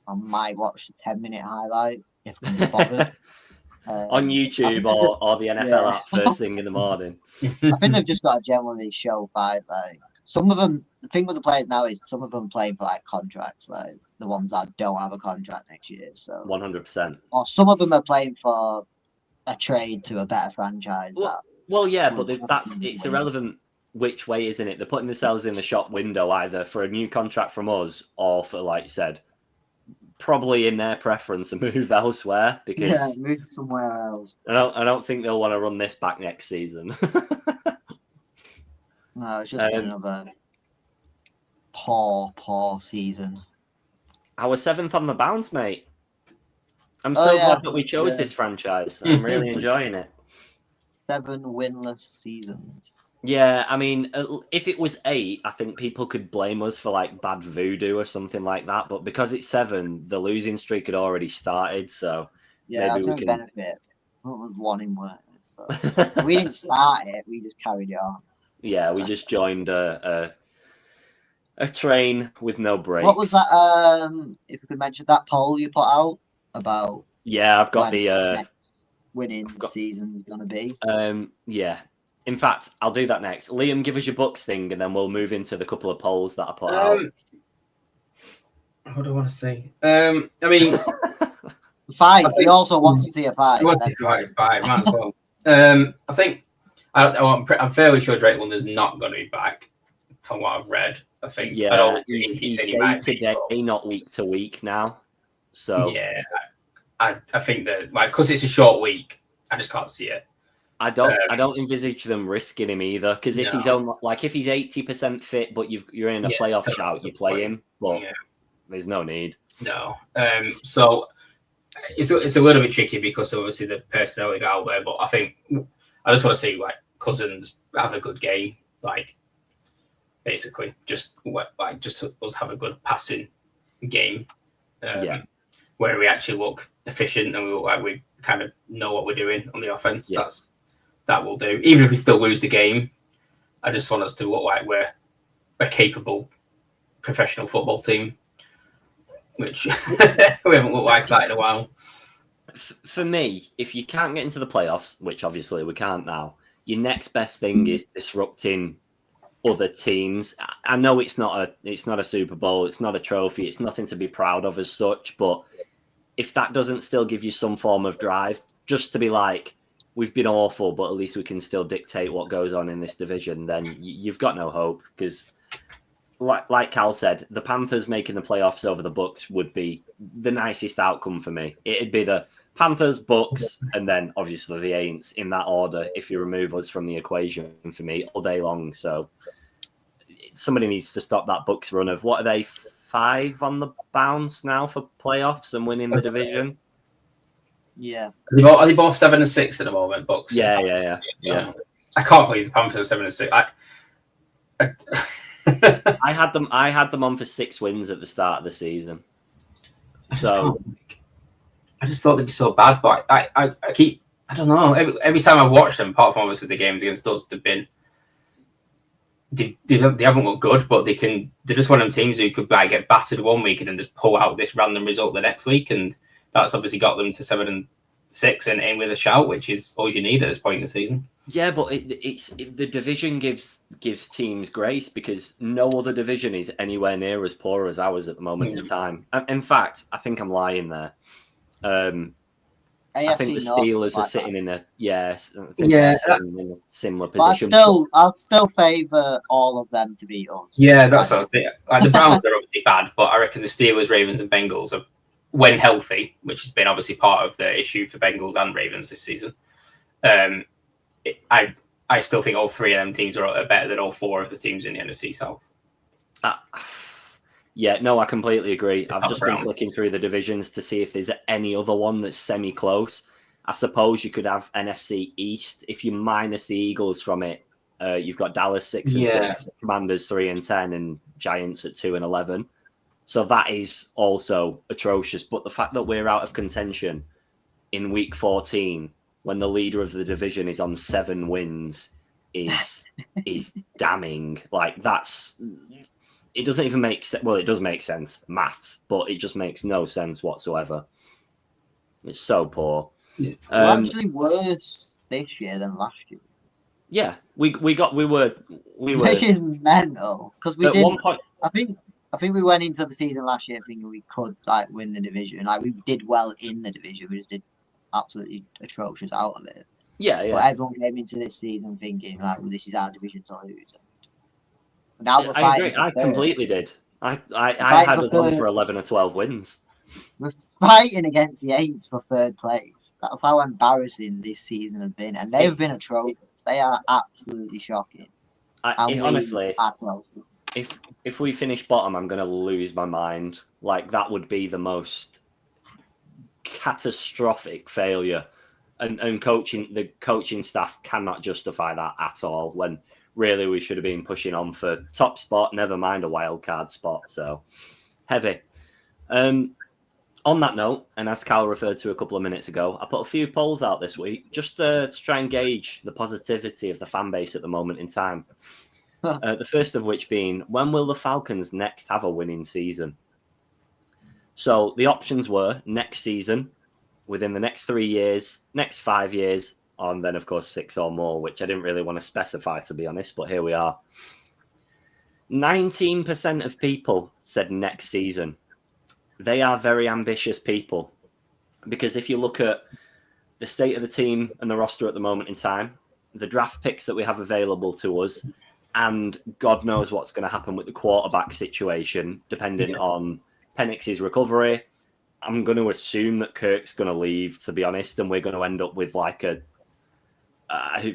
I might watch the 10-minute highlight if I can be bothered. On YouTube or the NFL app first thing in the morning. I think they've just got to generally show fight. Like some of them, the thing with the players now is some of them playing for like contracts, like the ones that don't have a contract next year. So 100%. Or some of them are playing for a trade to a better franchise. Well, yeah, but it's irrelevant which way, isn't it? They're putting themselves in the shop window either for a new contract from us or for, like you said, probably in their preference to move elsewhere because move somewhere else. I don't think they'll want to run this back next season. No, it's just been another poor season. Our 7th on the bounce, mate. I'm so glad that we chose this franchise. I'm really enjoying it. 7 winless seasons. Yeah, I mean, if it was 8, I think people could blame us for like bad voodoo or something like that. But because it's 7, the losing streak had already started. So yeah, that's no benefit. What was 1 in work? We didn't start it. We just carried it on. Yeah, we just joined a train with no brakes. What was that? If we could mention that poll you put out about. Yeah, I've got the winning season going to be. Yeah. In fact, I'll do that next. Liam, give us your Bucks thing, and then we'll move into the couple of polls that I put out. What do I want to say? I mean, 5. We also want to see a 5. Five, might as well. I think I'm fairly sure Drake London's not going to be back, from what I've read. I think. Yeah, I don't he's he day to day, not week to week now. So yeah, I think that because it's a short week, I just can't see it. I don't envisage them risking him either, because if he's on if he's 80% fit, but you're in a playoff shout, you play him, but there's no need. No, so it's a little bit tricky because obviously the personnel is out there, but I think I just want to see like Cousins have a good game, like basically just us have a good passing game, where we actually look efficient and we look like we kind of know what we're doing on the offense. Yeah. That will do. Even if we still lose the game, I just want us to look like we're a capable professional football team, which we haven't looked like that in a while. For me, if you can't get into the playoffs, which obviously we can't now, your next best thing is disrupting other teams. I know it's not a Super Bowl, it's not a trophy, it's nothing to be proud of as such, but if that doesn't still give you some form of drive, just to be like, we've been awful, but at least we can still dictate what goes on in this division, then you've got no hope. Because, like Cal said, the Panthers making the playoffs over the Bucks would be the nicest outcome for me. It'd be the Panthers, Bucks, and then obviously the Aints in that order if you remove us from the equation for me all day long. So somebody needs to stop that Bucks run of, what are they, 5 on the bounce now for playoffs and winning the division? Yeah. Are they both 7 and 6 at the moment, Bucks? Yeah. I can't believe the Panthers are 7 and 6. I had them on for 6 wins at the start of the season. So I just thought they'd be so bad, but I don't know. Every time I watch them, apart from obviously the games against us, they haven't looked good, but they're just one of them teams who could get battered one week and then just pull out this random result the next week, and that's obviously got them to 7 and 6 and in with a shout, which is all you need at this point in the season. Yeah, but the division gives teams grace because no other division is anywhere near as poor as ours at the moment in time. In fact, I think I'm lying there. I think the Steelers are sitting in a in a similar position. But I'd still favour all of them to beat us. Yeah, that's what I was thinking. Like, the Browns are obviously bad, but I reckon the Steelers, Ravens, and Bengals are, when healthy, which has been obviously part of the issue for Bengals and Ravens this season. I still think all 3 of them teams are better than all 4 of the teams in the NFC South. Yeah, no, I completely agree. I've just been flicking through the divisions to see if there's any other one that's semi-close. I suppose you could have NFC East. If you minus the Eagles from it, you've got Dallas 6 and 6, Commanders 3 and 10, and Giants at 2 and 11. So that is also atrocious. But the fact that we're out of contention in week 14, when the leader of the division is on 7 wins, is damning. Like, it doesn't even make sense. Well, it does make sense, maths, but it just makes no sense whatsoever. It's so poor. We're actually worse this year than last year. Yeah, we were. Which is mental because we did. One point, I think we went into the season last year thinking we could win the division. Like, we did well in the division, we just did absolutely atrocious out of it. Yeah. But everyone came into this season thinking this is our division to lose. Now we're I agree. I completely did. I had us on for 11 or 12 wins. We're fighting against the Aints for third place. That's how embarrassing this season has been, and they've been atrocious. They are absolutely shocking. Honestly, if we finish bottom, I'm going to lose my mind. Like, that would be the most catastrophic failure, and the coaching staff cannot justify that at all, when really we should have been pushing on for top spot, never mind a wild card spot. So heavy. On that note, and as Cal referred to a couple of minutes ago, I put a few polls out this week just to try and gauge the positivity of the fan base at the moment in time. The first of which being, when will the Falcons next have a winning season? So the options were next season, within the next 3 years, next 5 years, and then, of course, 6 or more, which I didn't really want to specify, to be honest, but here we are. 19% of people said next season. They are very ambitious people, because if you look at the state of the team and the roster at the moment in time, the draft picks that we have available to us, and God knows what's going to happen with the quarterback situation, depending on Penix's recovery. I'm going to assume that Kirk's going to leave, to be honest, and we're going to end up with like a... I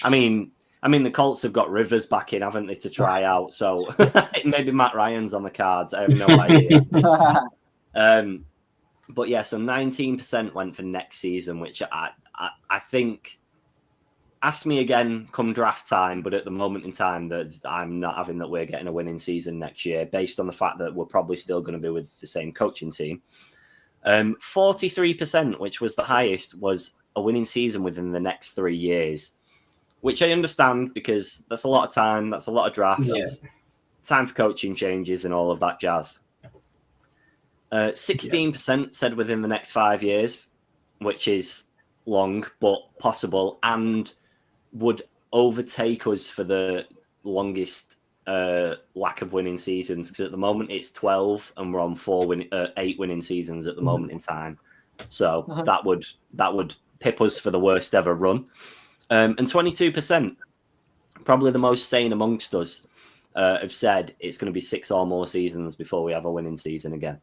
mean, the Colts have got Rivers back in, haven't they, to try out? So maybe Matt Ryan's on the cards. I have no idea. But yeah, so 19% went for next season, which I think... Ask me again come draft time, but at the moment in time, that I'm not having that we're getting a winning season next year, based on the fact that we're probably still going to be with the same coaching team. 43%, which was the highest, was a winning season within the next 3 years, which I understand, because that's a lot of time, that's a lot of draft, time for coaching changes and all of that jazz. 16% said within the next 5 years, which is long but possible, and would overtake us for the longest lack of winning seasons, because at the moment it's 12 and we're on 8 winning seasons at the moment in time. So that would pip us for the worst ever run. And 22%, probably the most sane amongst us, have said it's going to be 6 or more seasons before we have a winning season again.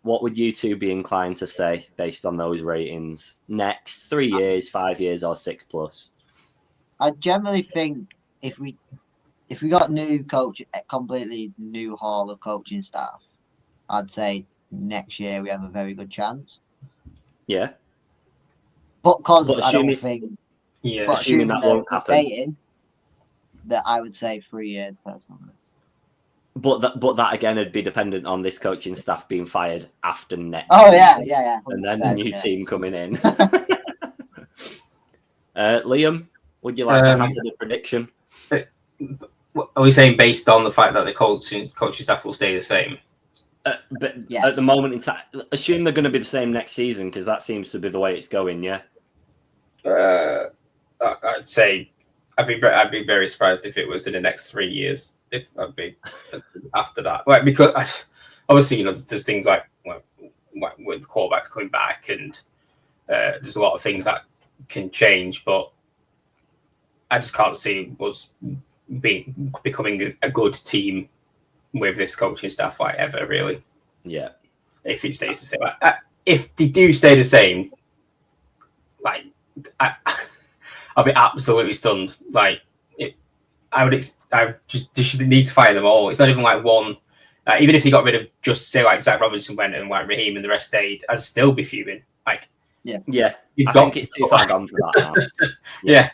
What would you two be inclined to say based on those ratings? Next 3 years, 5 years, or 6+? I generally think if we got new coach, a completely new haul of coaching staff, I'd say next year we have a very good chance. Yeah. But because I don't think, but assuming that won't happen, that I would say 3 years personally. But that again would be dependent on this coaching staff being fired after next. Oh yeah. And then the new team coming in. Liam, would you like to hazard a prediction? Are we saying based on the fact that the coaching staff will stay the same? But yes. At the moment in time, assume they're going to be the same next season, because that seems to be the way it's going. Yeah. I'd say I'd be very surprised if it was in the next 3 years. If I'd be after that, right? Because obviously, there's things like with quarterbacks coming back, and there's a lot of things that can change. But I just can't see us becoming a good team with this coaching staff ever, really. Yeah. If it stays the same, if they do stay the same, I'll be absolutely stunned. I just need to fire them all. It's not even like one. Even if they got rid of, just say like Zach Robinson went and like Raheem and the rest stayed, I'd still be fuming. Yeah. I think it's too far gone for that now. Yeah.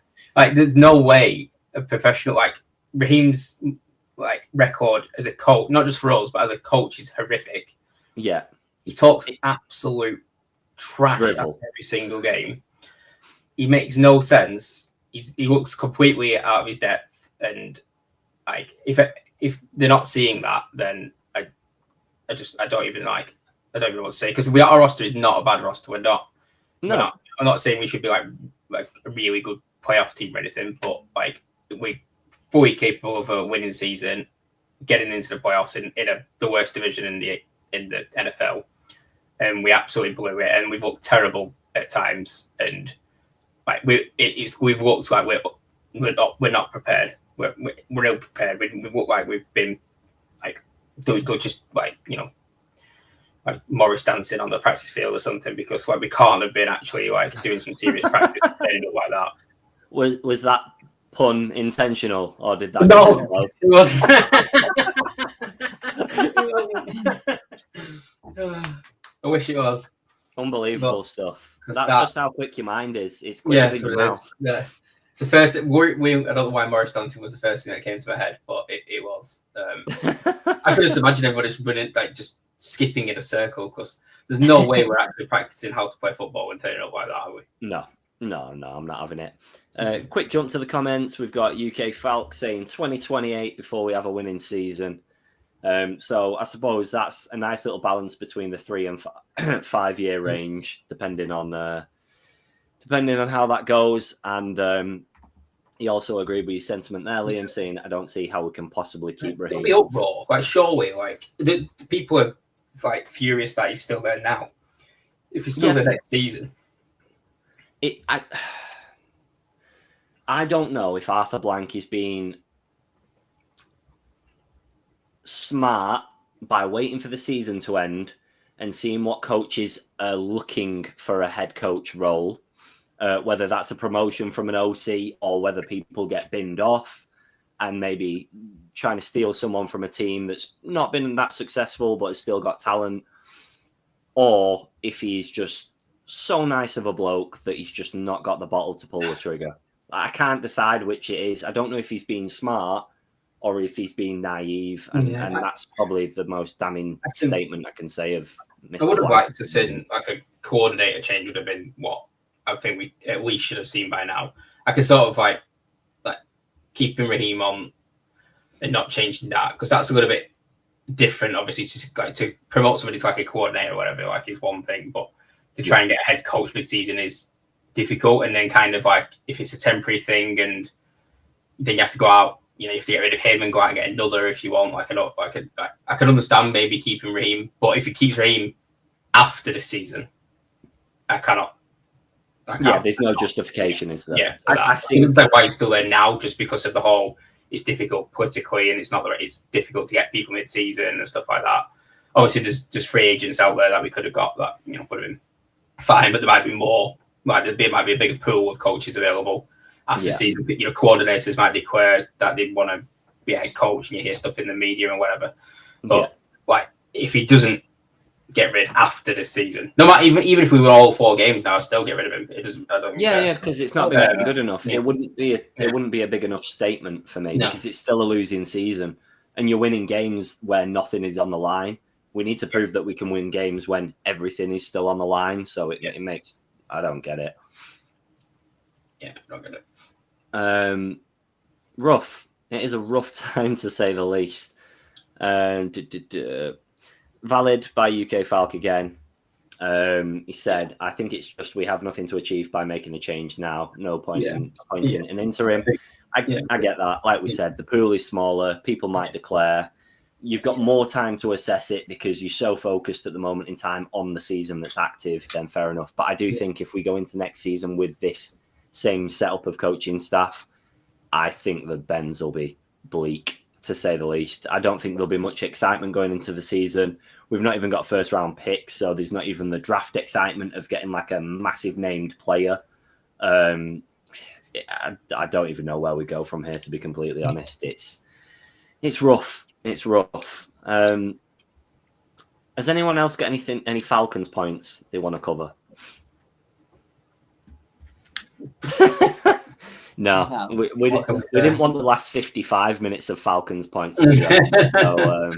There's no way a professional Raheem's record as a coach, not just for us, but as a coach, is horrific. Yeah. He talks absolute trash after every single game. He makes no sense. He looks completely out of his depth. And if they're not seeing that, then I don't even know what to say, because our roster is not a bad roster. I'm not saying we should be like a really good playoff team or anything, but we're fully capable of a winning season, getting into the playoffs in the worst division in the NFL, and we absolutely blew it, and we've looked terrible at times, and we've looked like we're not prepared. We're ill prepared. We look like we've been just like Morris dancing on the practice field or something, because like we can't have been actually like doing some serious practice and turning up like that. Was that pun intentional, or did that? No, it wasn't. It wasn't. I wish it was. Unbelievable stuff. That's just how quick your mind is. It's quicker than your mouth. Yeah. It's the first. I don't know why Morris dancing was the first thing that came to my head, but it was. I could just imagine everybody just running, like just skipping in a circle, because there's no way we're actually practicing how to play football and turning up like that, are we? No, I'm not having it. Quick jump to the comments. We've got UK Falcons saying 2028 before we have a winning season. So I suppose that's a nice little balance between the 3 and 5 year range, depending on how that goes. And he also agreed with your sentiment there, Liam, saying I don't see how we can possibly keep Raheem. Don't be uproar. Like surely, like the people are like furious that he's still there now. If he's still there next season, I don't know if Arthur Blank is being smart by waiting for the season to end and seeing what coaches are looking for a head coach role, whether that's a promotion from an OC or whether people get binned off and maybe trying to steal someone from a team that's not been that successful but has still got talent, or if he's just so nice of a bloke that he's just not got the bottle to pull the trigger. I can't decide which it is. I don't know if he's being smart or if he's being naive, and that's probably the most damning statement I can say of Mr. I would have Blank. liked to see like a coordinator change would have been what I think we at least should have seen by now. I could sort of like keeping Raheem on and not changing that, because that's a little bit different. Obviously, to promote somebody as like a coordinator or whatever, like is one thing, but to try and get a head coach mid-season is difficult. And then kind of like if it's a temporary thing, and then you have to go out. You know, you have to get rid of him and go out and get another if you want. I can understand maybe keeping Raheem, but if he keeps Raheem after the season, I cannot. Yeah, there's no justification, is there? Yeah, I think that's why he's still there now, just because of the whole. It's difficult politically, and it's not that it's difficult to get people mid-season and stuff like that. Obviously, there's free agents out there that we could have got that would have been fine, but there might be more. Might be a bigger pool of coaches available. After season, coordinators might declare that they want to be a head coach, and you hear stuff in the media and whatever. But like, if he doesn't get rid after this season, no matter even if we were all 4 games now, I'd still get rid of him. It doesn't. I don't. Because it's not been good enough. Yeah. It wouldn't be a big enough statement for me because it's still a losing season, and you're winning games where nothing is on the line. We need to prove that we can win games when everything is still on the line. So it makes. I don't get it. Yeah, I don't get it. Rough. It is a rough time to say the least. Valid by UK Falk again. He said, I think it's just we have nothing to achieve by making a change now. No point in appointing an interim. I get that. Like we said, the pool is smaller. People might declare. You've got more time to assess it because you're so focused at the moment in time on the season that's active, then fair enough. But I do think if we go into next season with this same setup of coaching staff, I think the bends will be bleak, to say the least. I don't think there'll be much excitement going into the season. We've not even got first round picks, so there's not even the draft excitement of getting like a massive named player. I don't even know where we go from here, to be completely honest. It's rough. It's rough. Has anyone else got any Falcons points they want to cover? No. We didn't want the last 55 minutes of Falcons points. So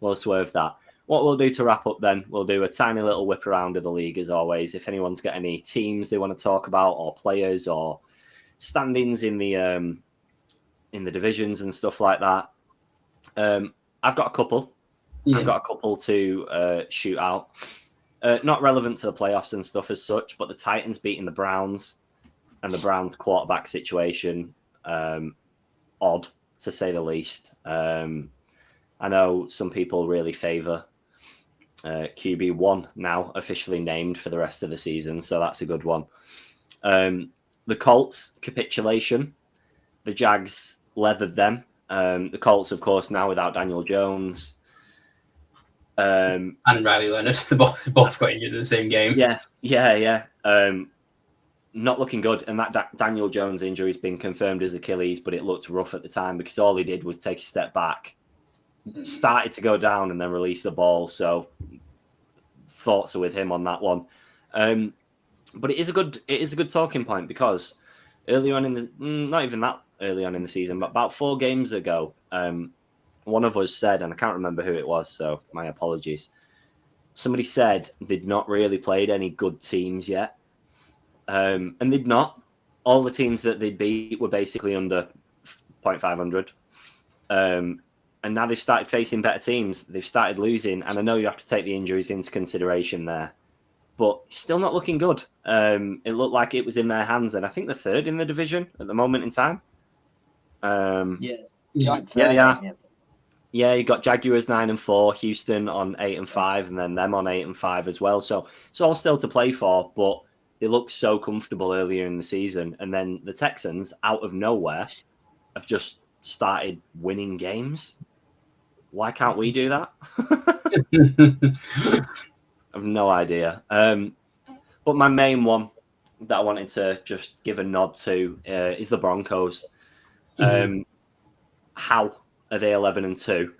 we'll swerve that. What we'll do to wrap up then, we'll do a tiny little whip around of the league as always. If anyone's got any teams they want to talk about, or players, or standings in the divisions and stuff like that. I've got a couple. I've got a couple to shoot out. Not relevant to the playoffs and stuff as such, but the Titans beating the Browns and the Browns quarterback situation, odd to say the least. I know some people really favour QB1 now officially named for the rest of the season, so that's a good one. The Colts capitulation. The Jags leathered them. The Colts, of course, now without Daniel Jones. And Riley Leonard, they both got injured in the same game. Yeah. Not looking good. And that Daniel Jones injury has been confirmed as Achilles, but it looked rough at the time because all he did was take a step back, started to go down, and then release the ball. So thoughts are with him on that one. But it is a good talking point because early on in the not even that early on in the season, but about 4 games ago, one of us said, and I can't remember who it was, so my apologies. Somebody said they'd not really played any good teams yet. And they'd not. All the teams that they'd beat were basically under 0.500. And now they've started facing better teams. They've started losing. And I know you have to take the injuries into consideration there. But still not looking good. It looked like it was in their hands. And I think they're 3rd in the division at the moment in time. Yeah, Yeah, you got Jaguars 9-4, Houston on 8-5, and then them on 8-5 as well. So it's all still to play for, but they looked so comfortable earlier in the season. And then the Texans, out of nowhere, have just started winning games. Why can't we do that? I have no idea. But my main one that I wanted to just give a nod to is the Broncos. How are they 11-2?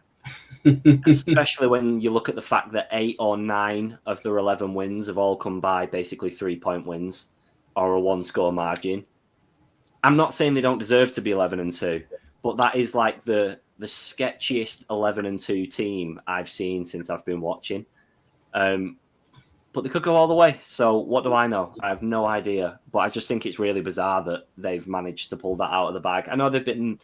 Especially when you look at the fact that 8 or 9 of their 11 wins have all come by basically 3-point wins or a 1-score margin. I'm not saying they don't deserve to be 11-2, but that is like the sketchiest 11-2 team I've seen since I've been watching. But they could go all the way. So what do I know? I have no idea. But I just think it's really bizarre that they've managed to pull that out of the bag. I know they've been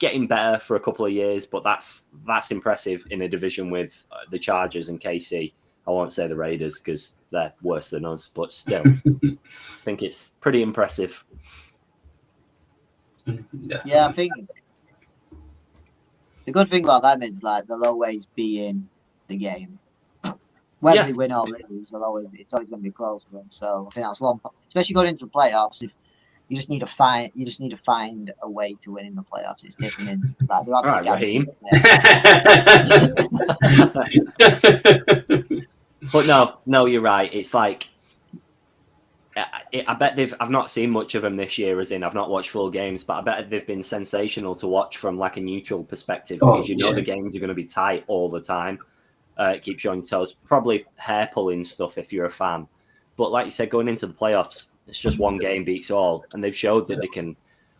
getting better for a couple of years, but that's impressive in a division with the Chargers and KC. I won't say the Raiders because they're worse than us, but still, I think it's pretty impressive. Yeah, I think the good thing about them is like they'll always be in the game. Whether they win or lose, it's always going to be close for them. So I think that's one, especially going into the playoffs. If you just need to find a way to win in the playoffs. It's different in like they're obviously Raheem. But no, you're right. It's like I bet I've not seen much of them this year, as in I've not watched full games, but I bet they've been sensational to watch from like a neutral perspective because the games are going to be tight all the time. It keeps you on your toes. Probably hair pulling stuff if you're a fan. But like you said, going into the playoffs, it's just one game beats all. And they've showed that they can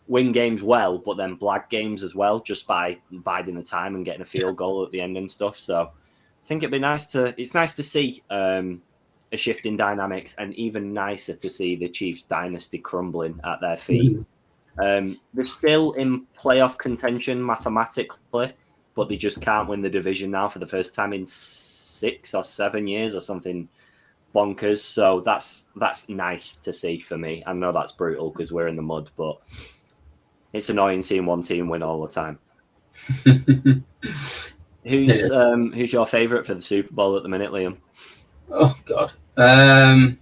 win games well, but then blag games as well, just by biding the time and getting a field goal at the end and stuff. So I think it's nice to see a shift in dynamics, and even nicer to see the Chiefs dynasty crumbling at their feet. They're still in playoff contention mathematically, but they just can't win the division now for the first time in 6 or 7 years or something bonkers. So that's nice to see for me. I know that's brutal because we're in the mud, but it's annoying seeing one team win all the time. Who's your favourite for the Super Bowl at the minute, Liam? Oh God, I'm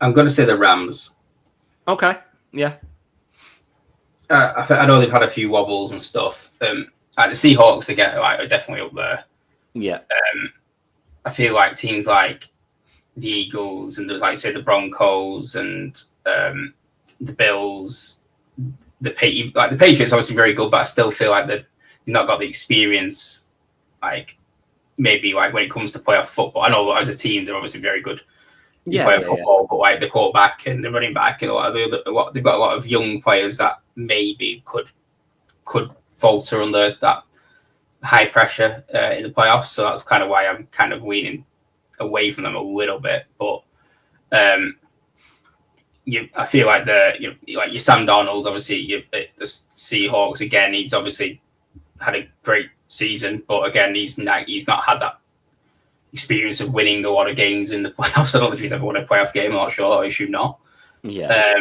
going to say the Rams. Okay, yeah. I know they've had a few wobbles and stuff. The Seahawks again are definitely up there. Yeah. I feel like teams like the Eagles and the Broncos and the Bills, the Patriots obviously very good, but I still feel like they've not got the experience. Like maybe like when it comes to playoff football, I know as a team they're obviously very good. Playoff football, but like the quarterback and the running back and they've got a lot of young players that maybe could falter under that high pressure in the playoffs. So that's kind of why I'm kind of leaning away from them a little bit. But I feel like your Sam Darnold, obviously the Seahawks again. He's obviously had a great season, but again he's not had that experience of winning a lot of games in the playoffs. I don't know if he's ever won a playoff game. I'm not sure. I assume not. Yeah.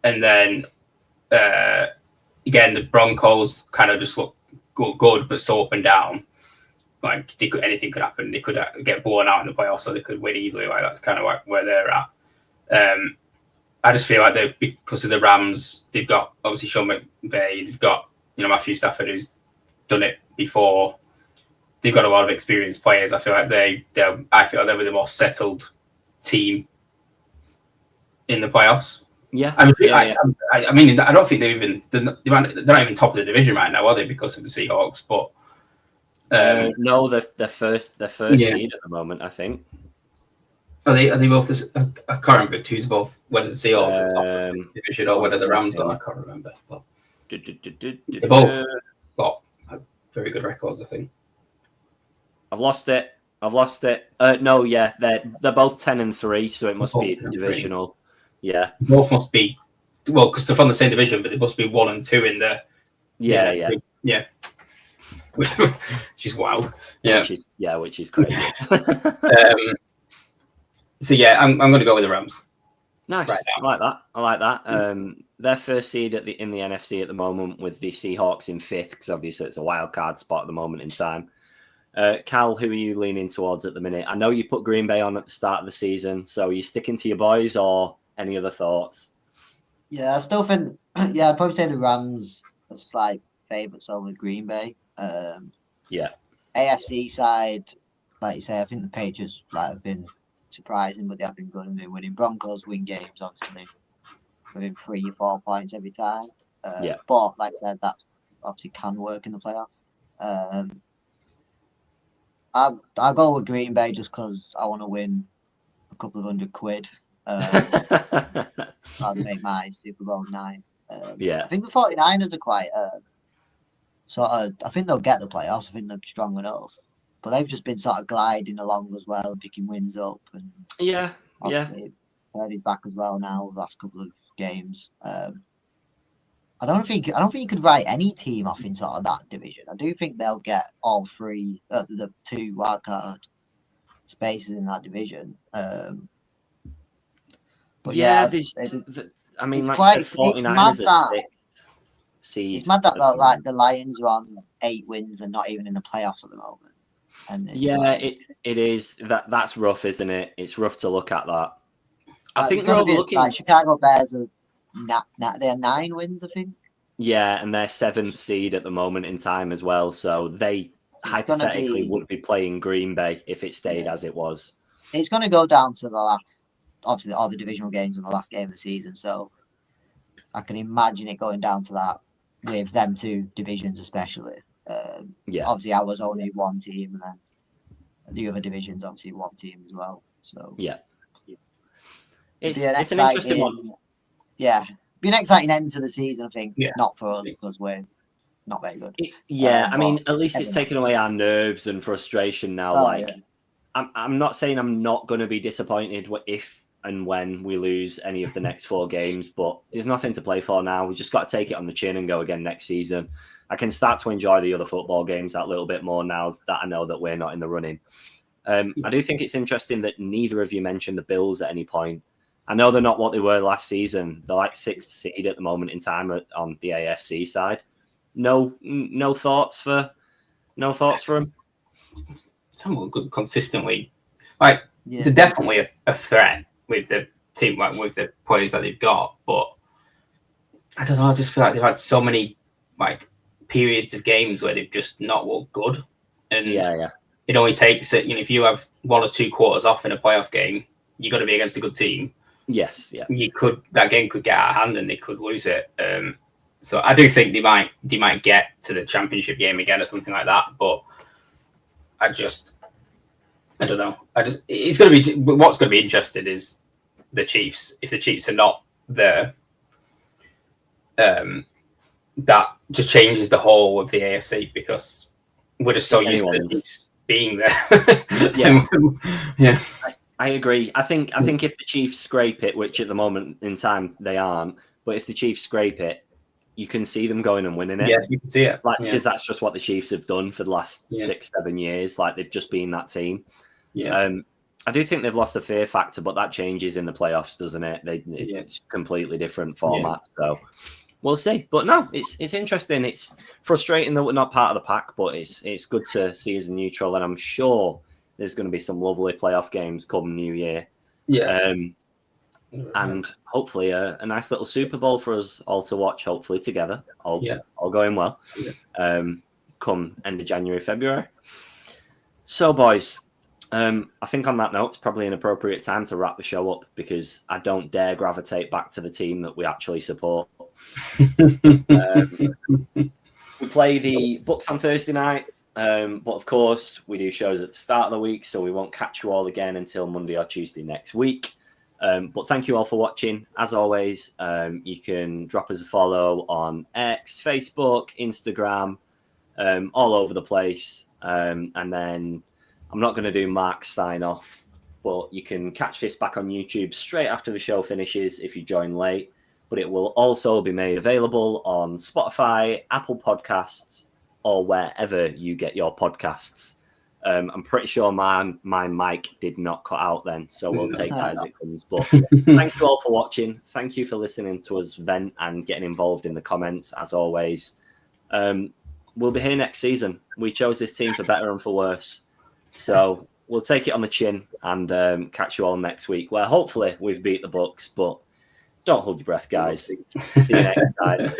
And then again, the Broncos kind of just look good, but so up and down. Like anything could happen. They could get blown out in the playoffs, so they could win easily. Like that's kind of like where they're at. I just feel like because of the Rams, they've got obviously Sean McVay, they've got Matthew Stafford, who's done it before. They've got a lot of experienced players. I feel like they were the most settled team in the playoffs. Yeah, I mean, I don't think they're not even top of the division right now, are they? Because of the Seahawks, but no, they're first seed at the moment, I think. Are they both? I can't remember who's both. Whether the Seahawks are top of the division or whether the Rams are. I can't remember. But they both got very good records, I think. I've lost it. No, yeah, they're both 10-3, so it must be divisional. Yeah, both must be because they're from the same division, but they must be 1 and 2 in the. Yeah. Which is wild. Yeah, which is crazy. So yeah, I'm going to go with the Rams. Nice, right I like that. Their first seed in the NFC at the moment, with the Seahawks in 5th, because obviously it's a wild card spot at the moment in time. Cal, who are you leaning towards at the minute? I know you put Green Bay on at the start of the season, so are you sticking to your boys or any other thoughts? Yeah, I still think. Yeah, I'd probably say the Rams are slight favourites over Green Bay. AFC side, like you say, I think the Patriots have been surprising, but they have been good and been winning. Broncos win games, obviously, within 3 or 4 points every time. But like I said, that obviously can work in the playoff. I'll go with Green Bay just because I want to win a couple of £100. I'll make my Super Bowl 9. I think the 49ers are quite I think they'll get the playoffs. I think they're strong enough. But they've just been sort of gliding along as well, picking wins up. And Purdy's back as well now, the last couple of games. I don't think you could write any team off in sort of that division. I do think they'll get all 3, the 2 wildcard spaces in that division. But I mean, like the 49ers are 6th seed. It's mad that like the Lions are on 8 wins and not even in the playoffs at the moment. And it is. That's rough, isn't it? It's rough to look at that. I think they're overlooking. Like Chicago Bears are they're 9 wins, I think. Yeah, and they're 7th seed at the moment in time as well. So they hypothetically would be playing Green Bay if it stayed as it was. It's going to go down to the last, obviously, all the divisional games in the last game of the season. So I can imagine it going down to that with them 2 divisions, especially. Obviously, I was only 1 team, and then the other divisions, obviously, 1 team as well. So it's an interesting one. Yeah, be an exciting end to the season, I think. Not for us because we're not very good. I mean, at least it's taken away our nerves and frustration now. I'm not saying I'm not going to be disappointed if and when we lose any of the next 4 games, but there's nothing to play for now. We've just got to take it on the chin and go again next season. I can start to enjoy the other football games that little bit more now that I know that we're not in the running. I do think it's interesting that neither of you mentioned the Bills at any point. I know they're not what they were last season. They're like 6th seed at the moment in time on the AFC side. No thoughts for them. Someone good consistently. They're definitely a threat with the team, with the players that they've got. But I don't know. I just feel like they've had so many periods of games where they've just not looked good. And it only takes it. If you have 1 or 2 quarters off in a playoff game, you've got to be against a good team. Yes, that game could get out of hand and they could lose it. So I do think they might get to the championship game again or something like that. But I don't know. It's going to be what's going to be interesting is the Chiefs. If the Chiefs are not there, that just changes the whole of the AFC because we're just so used to the Chiefs being there. I agree. I think if the Chiefs scrape it, which at the moment in time they aren't, but if the Chiefs scrape it, you can see them going and winning it. Yeah, you can see it. Because that's just what the Chiefs have done for the last 6-7 years. They've just been that team. Yeah. I do think they've lost the fear factor, but that changes in the playoffs, doesn't it? It's a completely different format. So we'll see. But no, it's interesting. It's frustrating that we're not part of the pack, but it's good to see as a neutral, and I'm sure there's going to be some lovely playoff games come New Year. Yeah. And hopefully a nice little Super Bowl for us all to watch, hopefully together. All going well. Yeah. come end of January, February. So, boys, I think on that note, it's probably an appropriate time to wrap the show up because I don't dare gravitate back to the team that we actually support. We play the Bucks on Thursday night, but of course, we do shows at the start of the week, so we won't catch you all again until Monday or Tuesday next week. But thank you all for watching. As always, you can drop us a follow on X, Facebook, Instagram, all over the place. And then I'm not going to do Mark's sign off, but you can catch this back on YouTube straight after the show finishes if you join late. But it will also be made available on Spotify, Apple Podcasts, or wherever you get your podcasts. I'm pretty sure my mic did not cut out then, so we'll take that as it comes. But thank you all for watching. Thank you for listening to us vent and getting involved in the comments, as always. We'll be here next season. We chose this team for better and for worse. So we'll take it on the chin and catch you all next week, where hopefully we've beat the Bucks, but don't hold your breath, guys. See you next time.